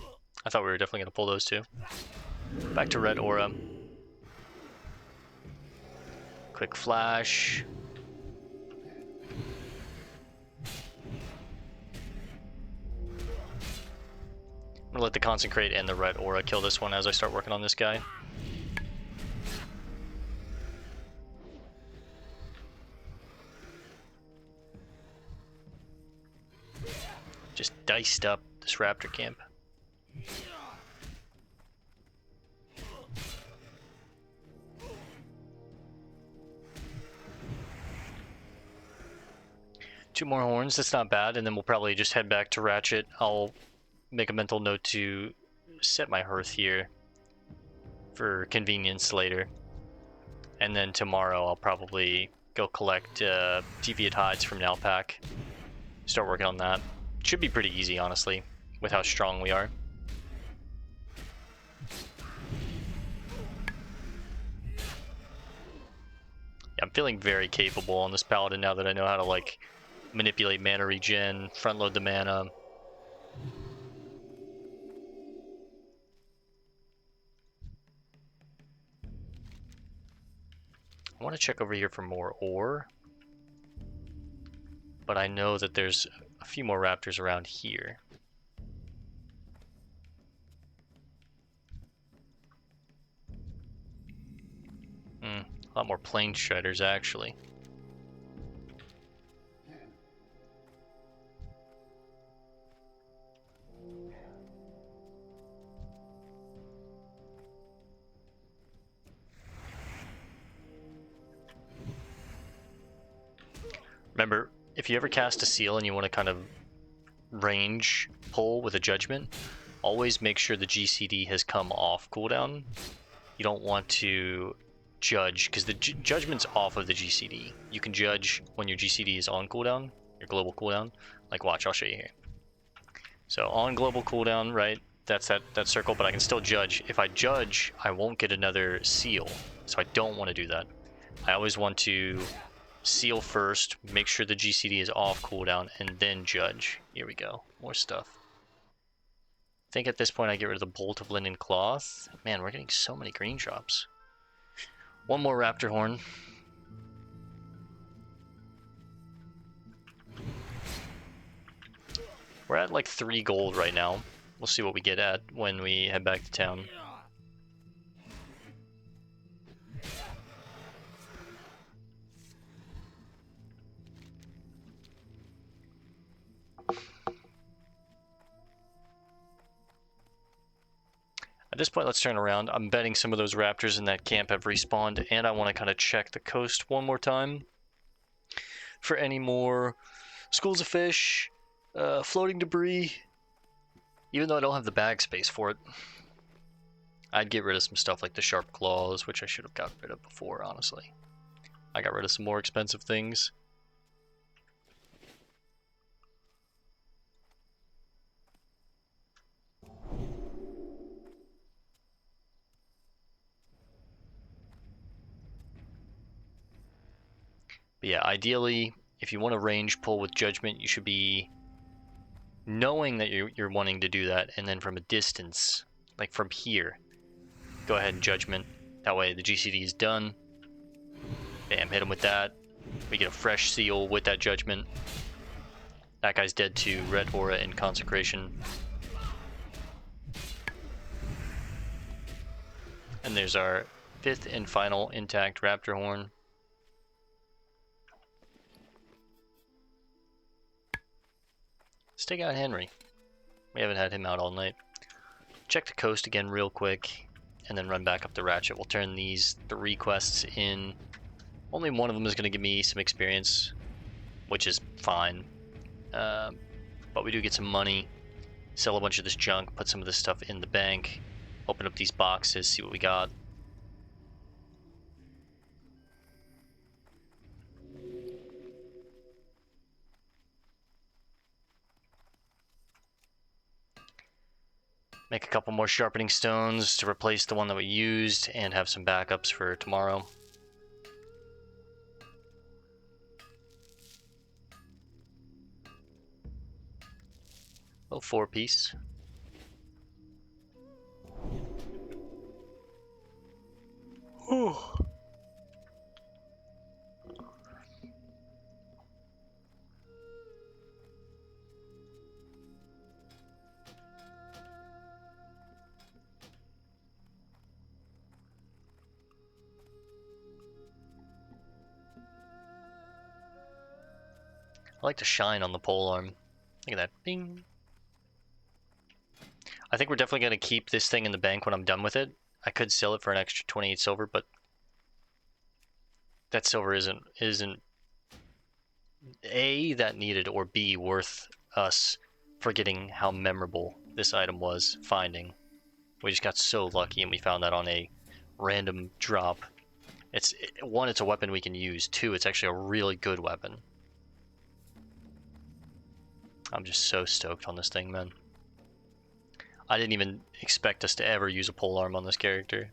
I thought we were definitely going to pull those two. Back to red aura. Quick flash. I'm going to let the consecrate and the red aura kill this one as I start working on this guy. Just diced up this raptor camp. Two more horns, that's not bad, and then we'll probably just head back to Ratchet. I'll make a mental note to set my hearth here for convenience later. And then tomorrow I'll probably go collect deviate hides from Nalpak. Start working on that. Should be pretty easy, honestly, with how strong we are. Yeah, I'm feeling very capable on this Paladin now that I know how to, like, manipulate mana regen, front load the mana. I want to check over here for more ore. But I know that there's a few more raptors around here. A lot more plane shredders, actually. Remember, if you ever cast a seal and you want to kind of range pull with a judgment, always make sure the GCD has come off cooldown. You don't want to judge, because the judgment's off of the GCD. You can judge when your GCD is on cooldown, your global cooldown. Like, watch, I'll show you here. So on global cooldown, right, that's that circle, but I can still judge. If I judge, I won't get another seal, so I don't want to do that. I always want to seal first, make sure the GCD is off cooldown, and then judge. Here we go, more stuff. I think at this point I get rid of the bolt of linen cloth. Man, we're getting so many green drops. One more raptor horn. We're at like 3 gold right now. We'll see what we get at when we head back to town. At this point, let's turn around. I'm betting some of those raptors in that camp have respawned, and I want to kind of check the coast one more time for any more schools of fish, floating debris. Even though I don't have the bag space for it, I'd get rid of some stuff like the sharp claws, which I should have got rid of before, honestly. I got rid of some more expensive things. But yeah, ideally, if you want to range pull with judgment, you should be knowing that you're wanting to do that, and then from a distance, like from here, go ahead and judgment. That way the GCD is done. Bam, hit him with that. We get a fresh seal with that judgment. That guy's dead too. Red aura and consecration. And there's our 5th and final intact raptor horn. Let's take out Henry. We haven't had him out all night. Check the coast again real quick, and then run back up the ratchet. We'll turn these 3 quests in. Only one of them is going to give me some experience, which is fine. But we do get some money. Sell a bunch of this junk, put some of this stuff in the bank, open up these boxes, see what we got. Make a couple more sharpening stones to replace the one that we used, and have some backups for tomorrow. Little 4-piece. Whew. I like to shine on the pole arm. Look at that. Bing. I think we're definitely going to keep this thing in the bank when I'm done with it. I could sell it for an extra 28 silver, but that silver isn't A, that needed, or B, worth us forgetting how memorable this item was finding. We just got so lucky and we found that on a random drop. One, it's a weapon we can use. 2, it's actually a really good weapon. I'm just so stoked on this thing, man. I didn't even expect us to ever use a polearm on this character.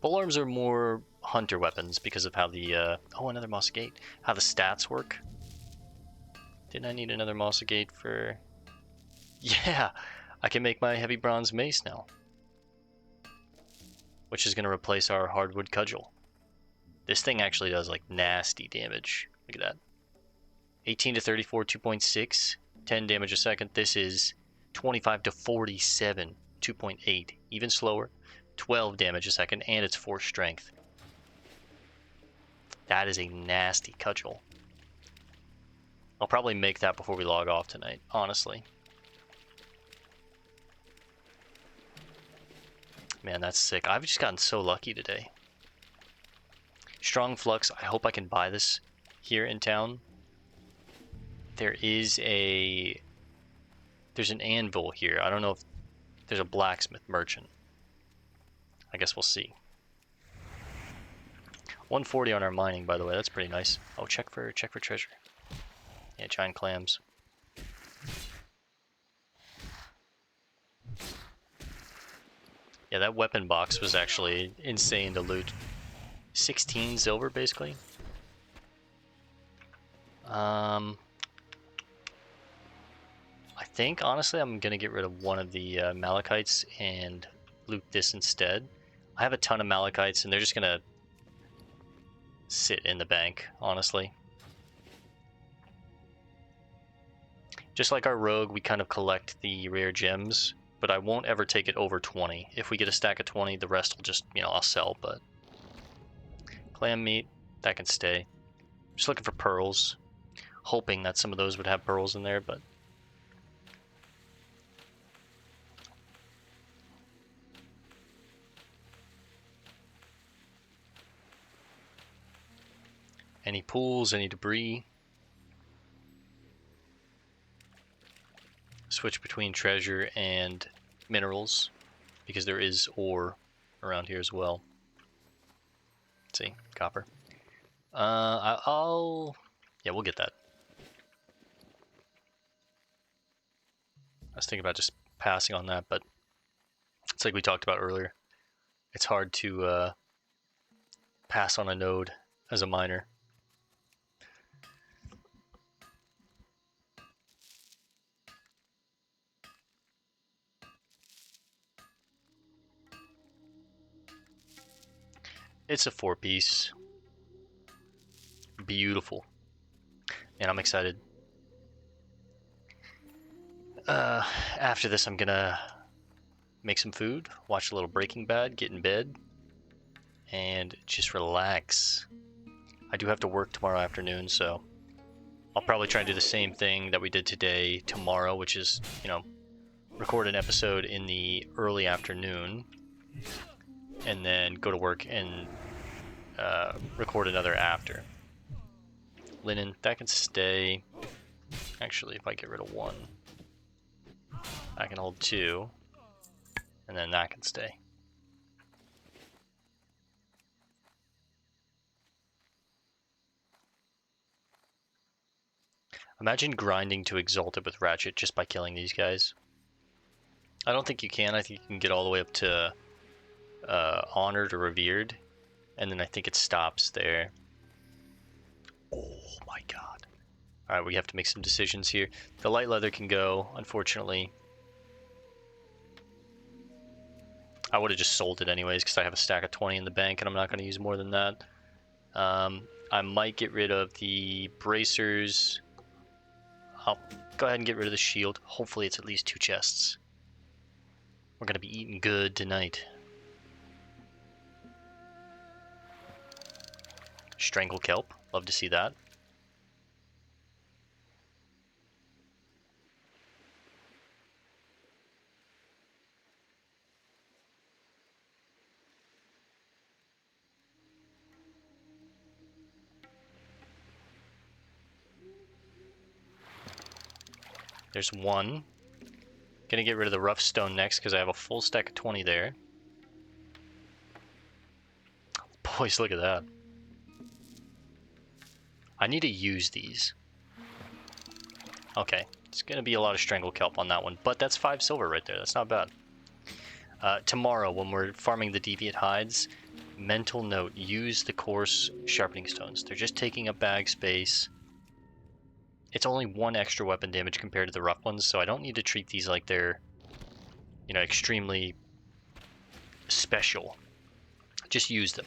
Polearms are more hunter weapons because of how the, oh, another Moss Gate. How the stats work. Didn't I need another Moss Gate for... Yeah! I can make my heavy bronze mace now. Which is going to replace our hardwood cudgel. This thing actually does like nasty damage. Look at that. 18 to 34, 2.6, 10 damage a second. This is 25 to 47, 2.8, even slower, 12 damage a second, and it's 4 strength. That is a nasty cudgel. I'll probably make that before we log off tonight, honestly. Man, that's sick. I've just gotten so lucky today. Strong Flux, I hope I can buy this here in town. There's an anvil here. I don't know if there's a blacksmith merchant. I guess we'll see. 140 on our mining, by the way. That's pretty nice. Oh, check for treasure. Yeah, giant clams. Yeah, that weapon box was actually insane to loot. 16 silver, basically. I think, honestly, I'm going to get rid of one of the Malachites and loot this instead. I have a ton of Malachites, and they're just going to sit in the bank, honestly. Just like our rogue, we kind of collect the rare gems, but I won't ever take it over 20. If we get a stack of 20, the rest will just, I'll sell, but... Clam meat, that can stay. Just looking for pearls. Hoping that some of those would have pearls in there, but... Any pools, any debris. Switch between treasure and minerals, because there is ore around here as well. Let's see, copper. Yeah, we'll get that. I was thinking about just passing on that, but it's like we talked about earlier. It's hard to pass on a node as a miner. It's a 4-piece. Beautiful. And I'm excited. After this, I'm gonna make some food, watch a little Breaking Bad, get in bed, and just relax. I do have to work tomorrow afternoon, so I'll probably try and do the same thing that we did today tomorrow, which is, record an episode in the early afternoon, and then go to work and record another after. Linen, that can stay. Actually, if I get rid of one, I can hold 2, and then that can stay. Imagine grinding to Exalted with Ratchet just by killing these guys. I don't think you can. I think you can get all the way up to Honored or Revered, and then I think it stops there. Oh my god. Alright, we have to make some decisions here. The light leather can go, unfortunately. I would have just sold it anyways, because I have a stack of 20 in the bank, and I'm not going to use more than that. I might get rid of the bracers. I'll go ahead and get rid of the shield. Hopefully it's at least 2 chests. We're going to be eating good tonight. Strangle kelp. Love to see that. There's one. Gonna get rid of the rough stone next because I have a full stack of 20 there. Boys, look at that. I need to use these. Okay, it's gonna be a lot of strangle kelp on that one, but that's 5 silver right there. That's not bad. Tomorrow, when we're farming the deviant hides, mental note: use the coarse sharpening stones. They're just taking up bag space. It's only 1 extra weapon damage compared to the rough ones, so I don't need to treat these like they're, extremely special. Just use them.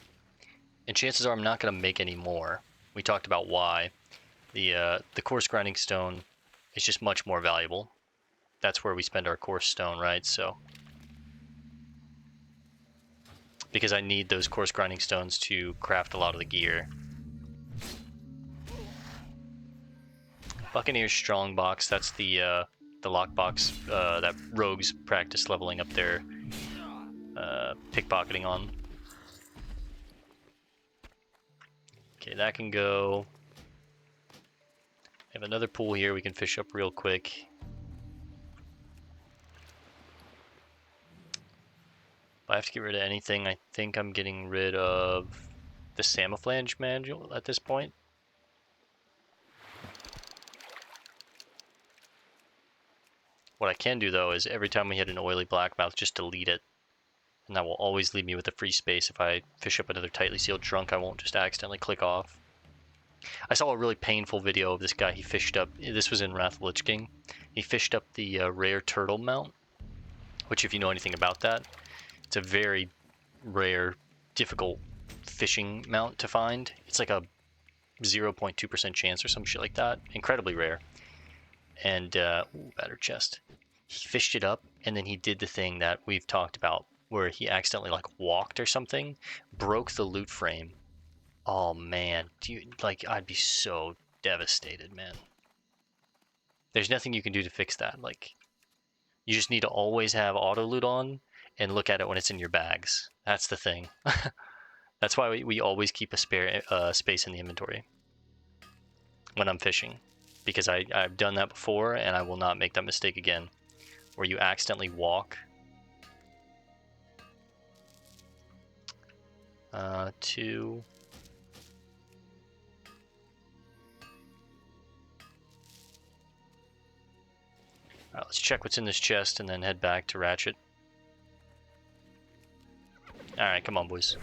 And chances are I'm not going to make any more. We talked about why. The coarse grinding stone is just much more valuable. That's where we spend our coarse stone, right? So, because I need those coarse grinding stones to craft a lot of the gear. Buccaneer's strong box, that's the lockbox that rogues practice leveling up their pickpocketing on. Okay, that can go. We have another pool here we can fish up real quick. If I have to get rid of anything, I think I'm getting rid of the Samoflange manual at this point. What I can do though is every time we hit an oily blackmouth, just delete it. And that will always leave me with a free space. If I fish up another tightly sealed trunk, I won't just accidentally click off. I saw a really painful video of this guy. He fished up, this was in Wrath of the Lich King. He fished up the rare turtle mount, which if you know anything about that, it's a very rare, difficult fishing mount to find. It's like a 0.2% chance or some shit like that. Incredibly rare. And, ooh, battered chest. He fished it up, and then he did the thing that we've talked about, where he accidentally, like, walked or something, broke the loot frame. Oh, man. I'd be so devastated, man. There's nothing you can do to fix that. Like, you just need to always have auto loot on and look at it when it's in your bags. That's the thing. That's why we always keep a spare space in the inventory when I'm fishing. Because I've done that before, and I will not make that mistake again. Where you accidentally walk. Two. Alright, let's check what's in this chest and then head back to Ratchet. Alright, come on, boys.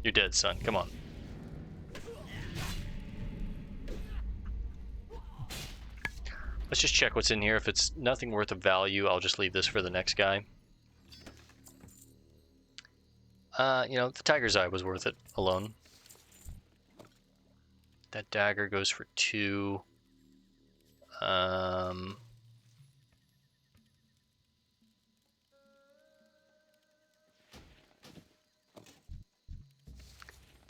You're dead, son. Come on. Let's just check what's in here. If it's nothing worth of value, I'll just leave this for the next guy. You know, the Tiger's Eye was worth it alone. That dagger goes for 2. The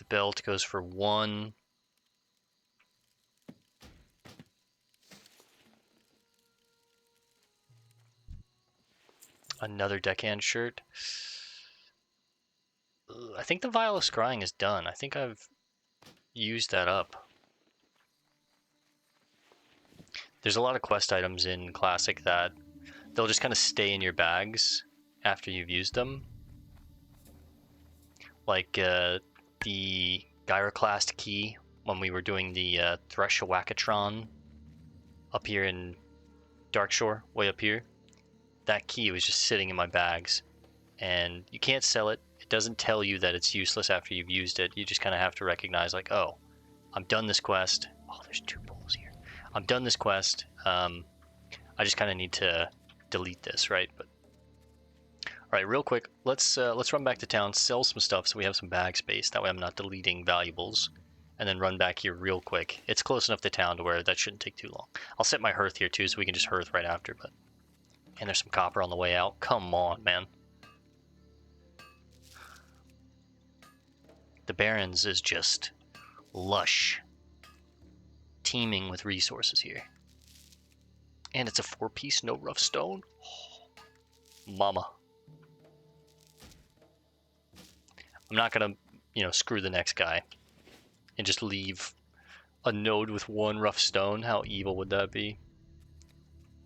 belt goes for 1. Another deckhand shirt. I think the Vial of Scrying is done. I think I've used that up. There's a lot of quest items in Classic that they'll just kind of stay in your bags after you've used them. Like the Gyroclast key when we were doing the Thresh-a-Wackatron up here in Darkshore, way up here. That key was just sitting in my bags, and you can't sell it. It doesn't tell you that it's useless after you've used it. You just kind of have to recognize, like, oh, I'm done this quest. Oh, there's 2 pulls here. I'm done this quest. I just kind of need to delete this, right? But all right, real quick, let's run back to town, sell some stuff so we have some bag space. That way I'm not deleting valuables, and then run back here real quick. It's close enough to town to where that shouldn't take too long. I'll set my hearth here too, so we can just hearth right after. But and there's some copper on the way out. Come on, man. The Barrens is just lush, teeming with resources here. And it's a 4-piece, no rough stone. Oh, mama. I'm not gonna, screw the next guy and just leave a node with 1 rough stone. How evil would that be?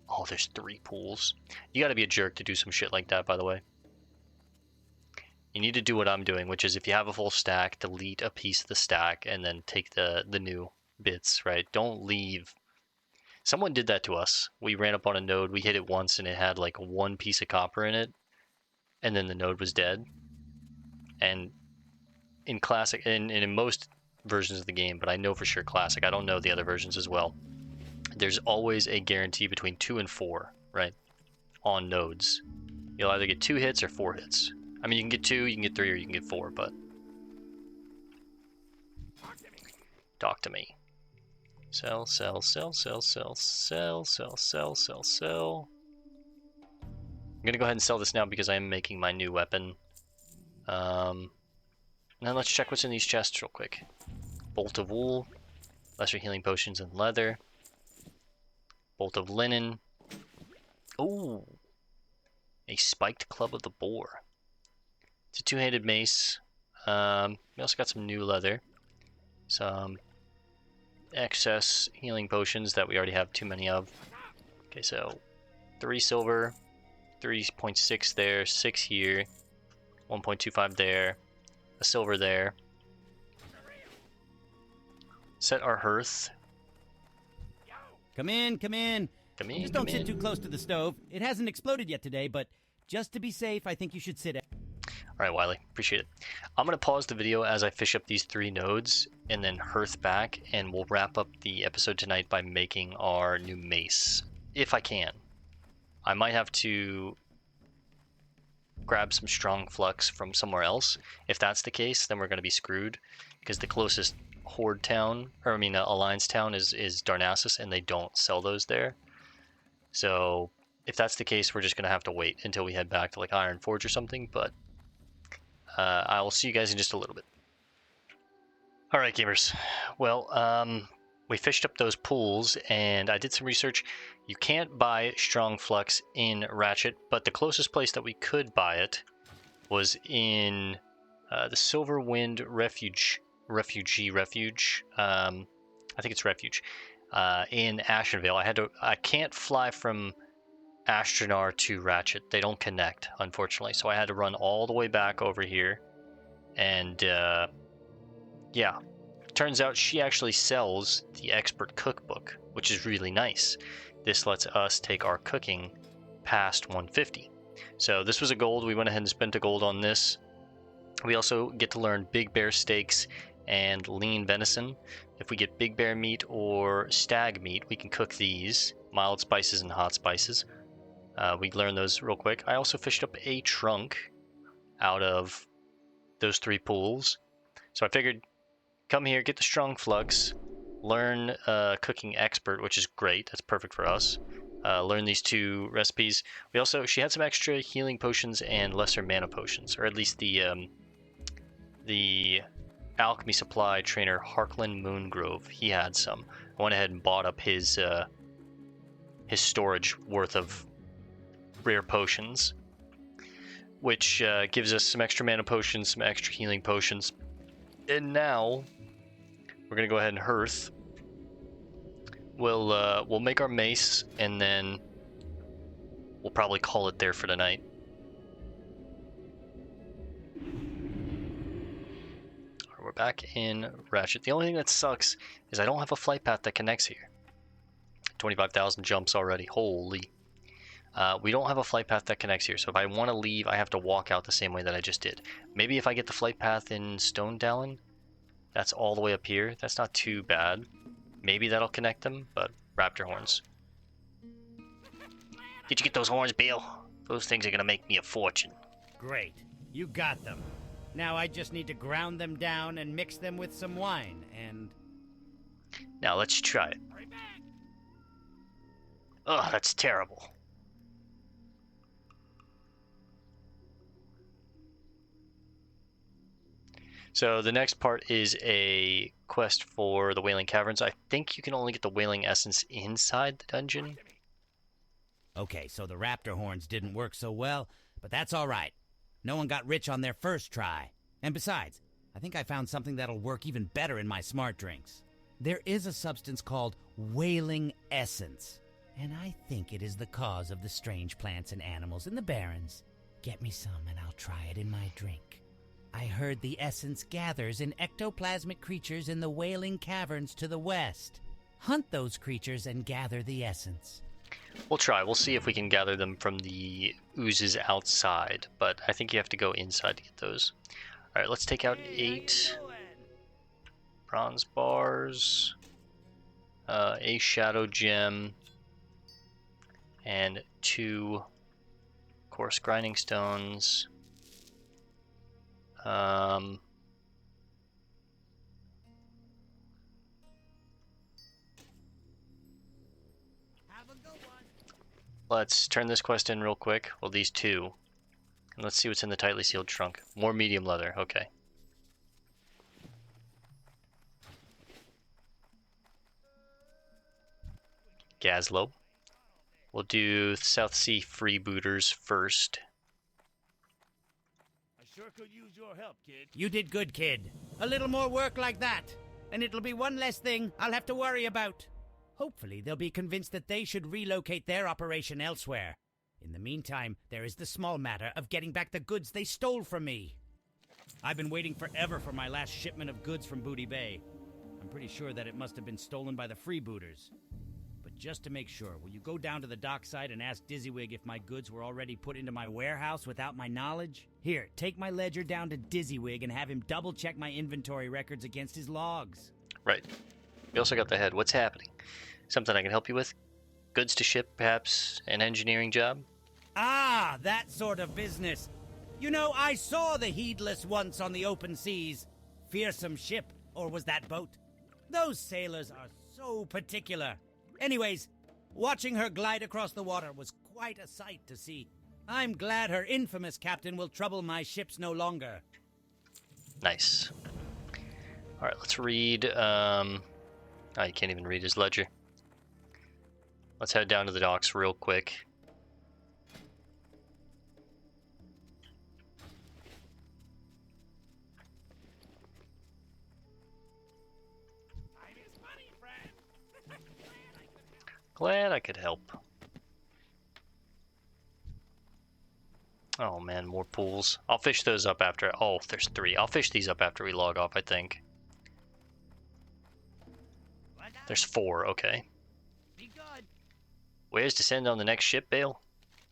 Oh, there's 3 pools. You gotta be a jerk to do some shit like that, by the way. You need to do what I'm doing, which is if you have a full stack, delete a piece of the stack and then take the new bits, right? Don't leave. Someone did that to us. We ran up on a node, we hit it once and it had like 1 piece of copper in it, and then the node was dead. And in Classic, and in most versions of the game, but I know for sure Classic. I don't know the other versions as well. There's always a guarantee between 2 and 4, right? On nodes. You'll either get 2 hits or 4 hits. I mean, you can get 2, you can get 3, or you can get 4, but... Talk to me. Sell, sell, sell, sell, sell, sell, sell, sell, sell, sell. I'm gonna go ahead and sell this now because I am making my new weapon. Now let's check what's in these chests real quick. Bolt of wool, lesser healing potions and leather. Bolt of linen. Ooh, a spiked club of the boar. It's a 2-handed mace. We also got some new leather. Some excess healing potions that we already have too many of. Okay, so 3 silver, 3.6 there, 6 here, 1.25 there, a silver there. Set our hearth. Come in, come in. Come in, Just don't sit too close to the stove. It hasn't exploded yet today, but just to be safe, I think you should sit. Alright, Wiley, appreciate it. I'm going to pause the video as I fish up these 3 nodes and then hearth back, and we'll wrap up the episode tonight by making our new mace. If I can. I might have to grab some strong flux from somewhere else. If that's the case, then we're going to be screwed, because the closest Horde town, or I mean Alliance town is Darnassus, and they don't sell those there. So if that's the case, we're just going to have to wait until we head back to like Iron Forge or something, but I will see you guys in just a little bit. Alright gamers, well, we fished up those pools, and I did some research. You can't buy Strong Flux in Ratchet, but the closest place that we could buy it was in the Silverwind Refuge. I think it's Refuge. In Ashenvale. I can't fly from Ashtranar to Ratchet. They don't connect, unfortunately. So I had to run all the way back over here. And yeah, turns out she actually sells the Expert Cookbook, which is really nice. This lets us take our cooking past 150. So this was a gold. We went ahead and spent a gold on this. We also get to learn Big Bear Steaks and Lean Venison. If we get Big Bear meat or Stag meat, we can cook these. Mild spices and hot spices. We learn those real quick. I also fished up a trunk out of those 3 pools. So I figured, come here, get the Strong Flux, learn Cooking Expert, which is great. That's perfect for us. Learn these 2 recipes. She had some extra healing potions and lesser mana potions, or at least the alchemy supply trainer Harkland Moongrove. He had some. I went ahead and bought up his storage worth of rare potions, which gives us some extra mana potions, some extra healing potions. And now we're gonna go ahead and hearth. We'll make our mace, and then we'll probably call it there for tonight. We're back in Ratchet. The only thing that sucks is I don't have a flight path that connects here. 25,000 jumps already. Holy. We don't have a flight path that connects here, so if I want to leave, I have to walk out the same way that I just did. Maybe if I get the flight path in Stone Dallin, that's all the way up here. That's not too bad. Maybe that'll connect them, but raptor horns. Did you get those horns, Bill? Those things are going to make me a fortune. Great. You got them. Now I just need to ground them down and mix them with some wine, and... Now let's try it. Ugh, that's terrible. So the next part is a quest for the Wailing Caverns. I think you can only get the Wailing Essence inside the dungeon. Okay, so the raptor horns didn't work so well, but that's all right. No one got rich on their first try. And besides, I think I found something that'll work even better in my smart drinks. There is a substance called Wailing Essence, and I think it is the cause of the strange plants and animals in the Barrens. Get me some and I'll try it in my drink. I heard the essence gathers in ectoplasmic creatures in the Wailing Caverns to the west. Hunt those creatures and gather the essence. We'll try. We'll see if we can gather them from the oozes outside, but I think you have to go inside to get those. Alright, let's take out 8 bronze bars, a shadow gem, and 2 coarse grinding stones. Let's turn this quest in real quick. Well, these 2. And let's see what's in the tightly sealed trunk. More medium leather. Okay. Gazlo. We'll do South Sea freebooters first. I sure could use your help, kid. You did good, kid. A little more work like that, and it'll be one less thing I'll have to worry about. Hopefully, they'll be convinced that they should relocate their operation elsewhere. In the meantime, there is the small matter of getting back the goods they stole from me. I've been waiting forever for my last shipment of goods from Booty Bay. I'm pretty sure that it must have been stolen by the freebooters. But just to make sure, will you go down to the dockside and ask Dizzywig if my goods were already put into my warehouse without my knowledge? Here, take my ledger down to Dizzywig and have him double-check my inventory records against his logs. Right. We also got the head. What's happening? Something I can help you with? Goods to ship, perhaps? An engineering job? Ah, that sort of business. You know, I saw the Heedless once on the open seas. Fearsome ship, or was that boat? Those sailors are so particular. Anyways, watching her glide across the water was quite a sight to see. I'm glad her infamous captain will trouble my ships no longer. Nice. Alright, let's read, oh, you can't even read his ledger. Let's head down to the docks real quick. Glad I could help. Oh man, more pools. I'll fish those up after. Oh, there's 3. I'll fish these up after we log off, I think. There's 4, okay. Where's to send on the next ship, Bale?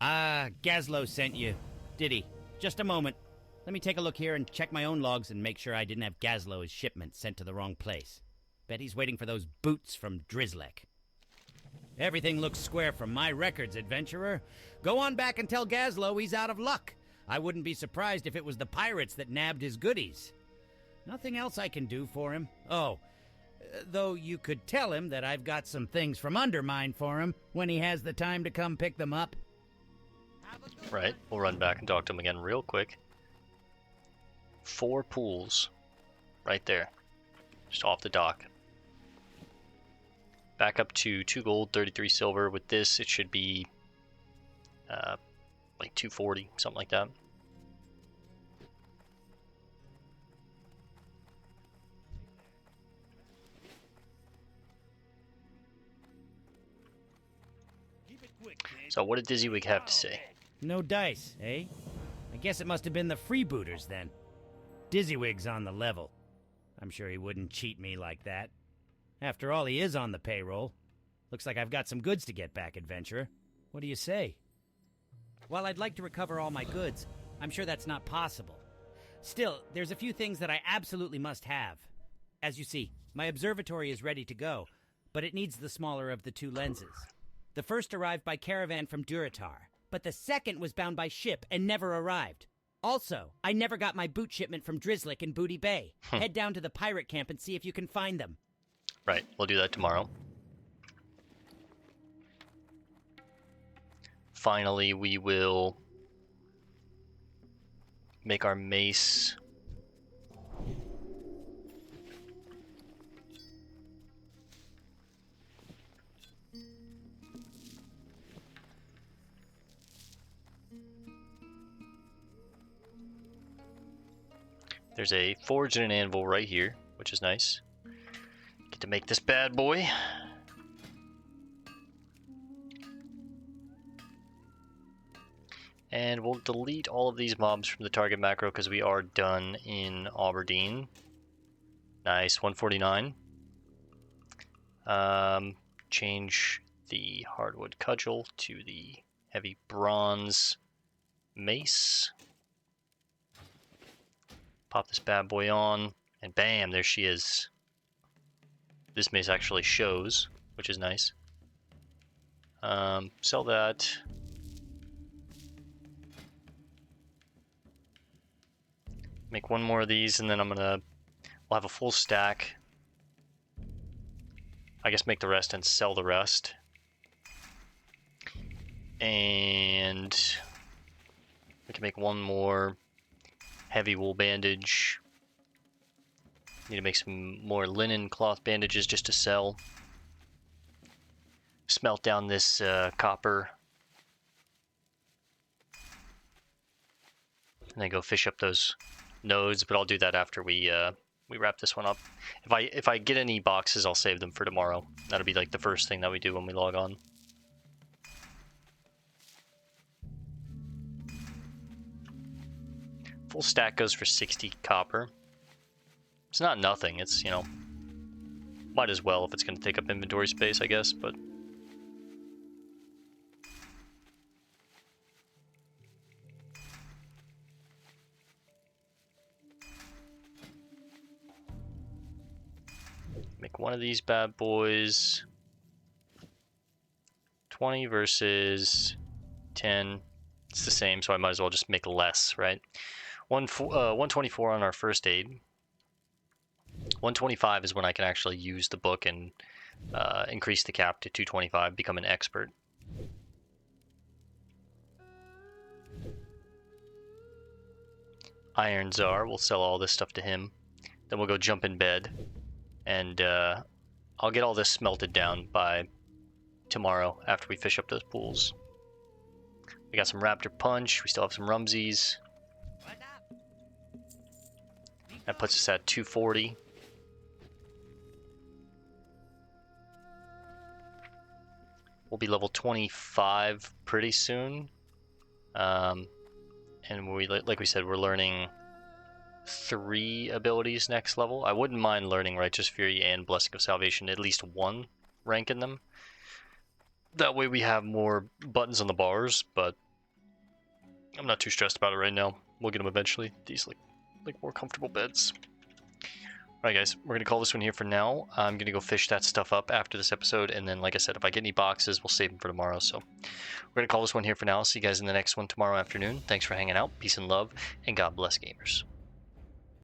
Gazlo sent you. Did he? Just a moment. Let me take a look here and check my own logs and make sure I didn't have Gazlo's shipment sent to the wrong place. Bet he's waiting for those boots from Drizzlek. Everything looks square from my records, adventurer. Go on back and tell Gazlo he's out of luck. I wouldn't be surprised if it was the pirates that nabbed his goodies. Nothing else I can do for him. Oh, though you could tell him that I've got some things from Undermine for him when he has the time to come pick them up. Right, we'll run back and talk to him again real quick. 4 pools. Right there. Just off the dock. Back up to 2 gold, 33 silver. With this, it should be like 240, something like that. So what did Dizzywig have to say? No dice, eh? I guess it must have been the freebooters then. Dizzywig's on the level. I'm sure he wouldn't cheat me like that. After all, he is on the payroll. Looks like I've got some goods to get back, adventurer. What do you say? While I'd like to recover all my goods, I'm sure that's not possible. Still, there's a few things that I absolutely must have. As you see, my observatory is ready to go, but it needs the smaller of the 2 lenses. The first arrived by caravan from Duratar, but the second was bound by ship and never arrived. Also, I never got my boot shipment from Drizzlek in Booty Bay. Head down to the pirate camp and see if you can find them. Right, we'll do that tomorrow. Finally, we will make our mace. There's a forge and an anvil right here, which is nice. Get to make this bad boy. And we'll delete all of these mobs from the target macro because we are done in Aberdeen. Nice, 149. Change the hardwood cudgel to the heavy bronze mace. Pop this bad boy on, and bam, there she is. This mace actually shows, which is nice. Sell that. Make one more of these, and then we'll have a full stack. I guess make the rest and sell the rest. And we can make one more heavy wool bandage. Need to make some more linen cloth bandages just to sell. Smelt down this copper. And then go fish up those nodes, but I'll do that after we wrap this one up. If I get any boxes, I'll save them for tomorrow. That'll be like the first thing that we do when we log on. Full stack goes for 60 copper. It's not nothing, it's, you know, might as well if it's going to take up inventory space, I guess, but... Make one of these bad boys. 20 versus 10. It's the same, so I might as well just make less, right? 124 on our first aid. 125 is when I can actually use the book and increase the cap to 225, become an expert. Iron Czar, we'll sell all this stuff to him. Then we'll go jump in bed. And I'll get all this smelted down by tomorrow after we fish up those pools. We got some Raptor Punch. We still have some Rumsies. That puts us at 240. We'll be level 25 pretty soon. And like we said, we're learning 3 abilities next level. I wouldn't mind learning Righteous Fury and Blessing of Salvation, at least 1 rank in them. That way we have more buttons on the bars, but I'm not too stressed about it right now. We'll get them eventually. These like more comfortable beds. Alright guys, we're going to call this one here for now. I'm going to go fish that stuff up after this episode, and then like I said, if I get any boxes, we'll save them for tomorrow. So we're going to call this one here for now. I'll see you guys in the next one tomorrow afternoon. Thanks for hanging out. Peace and love, and God bless gamers.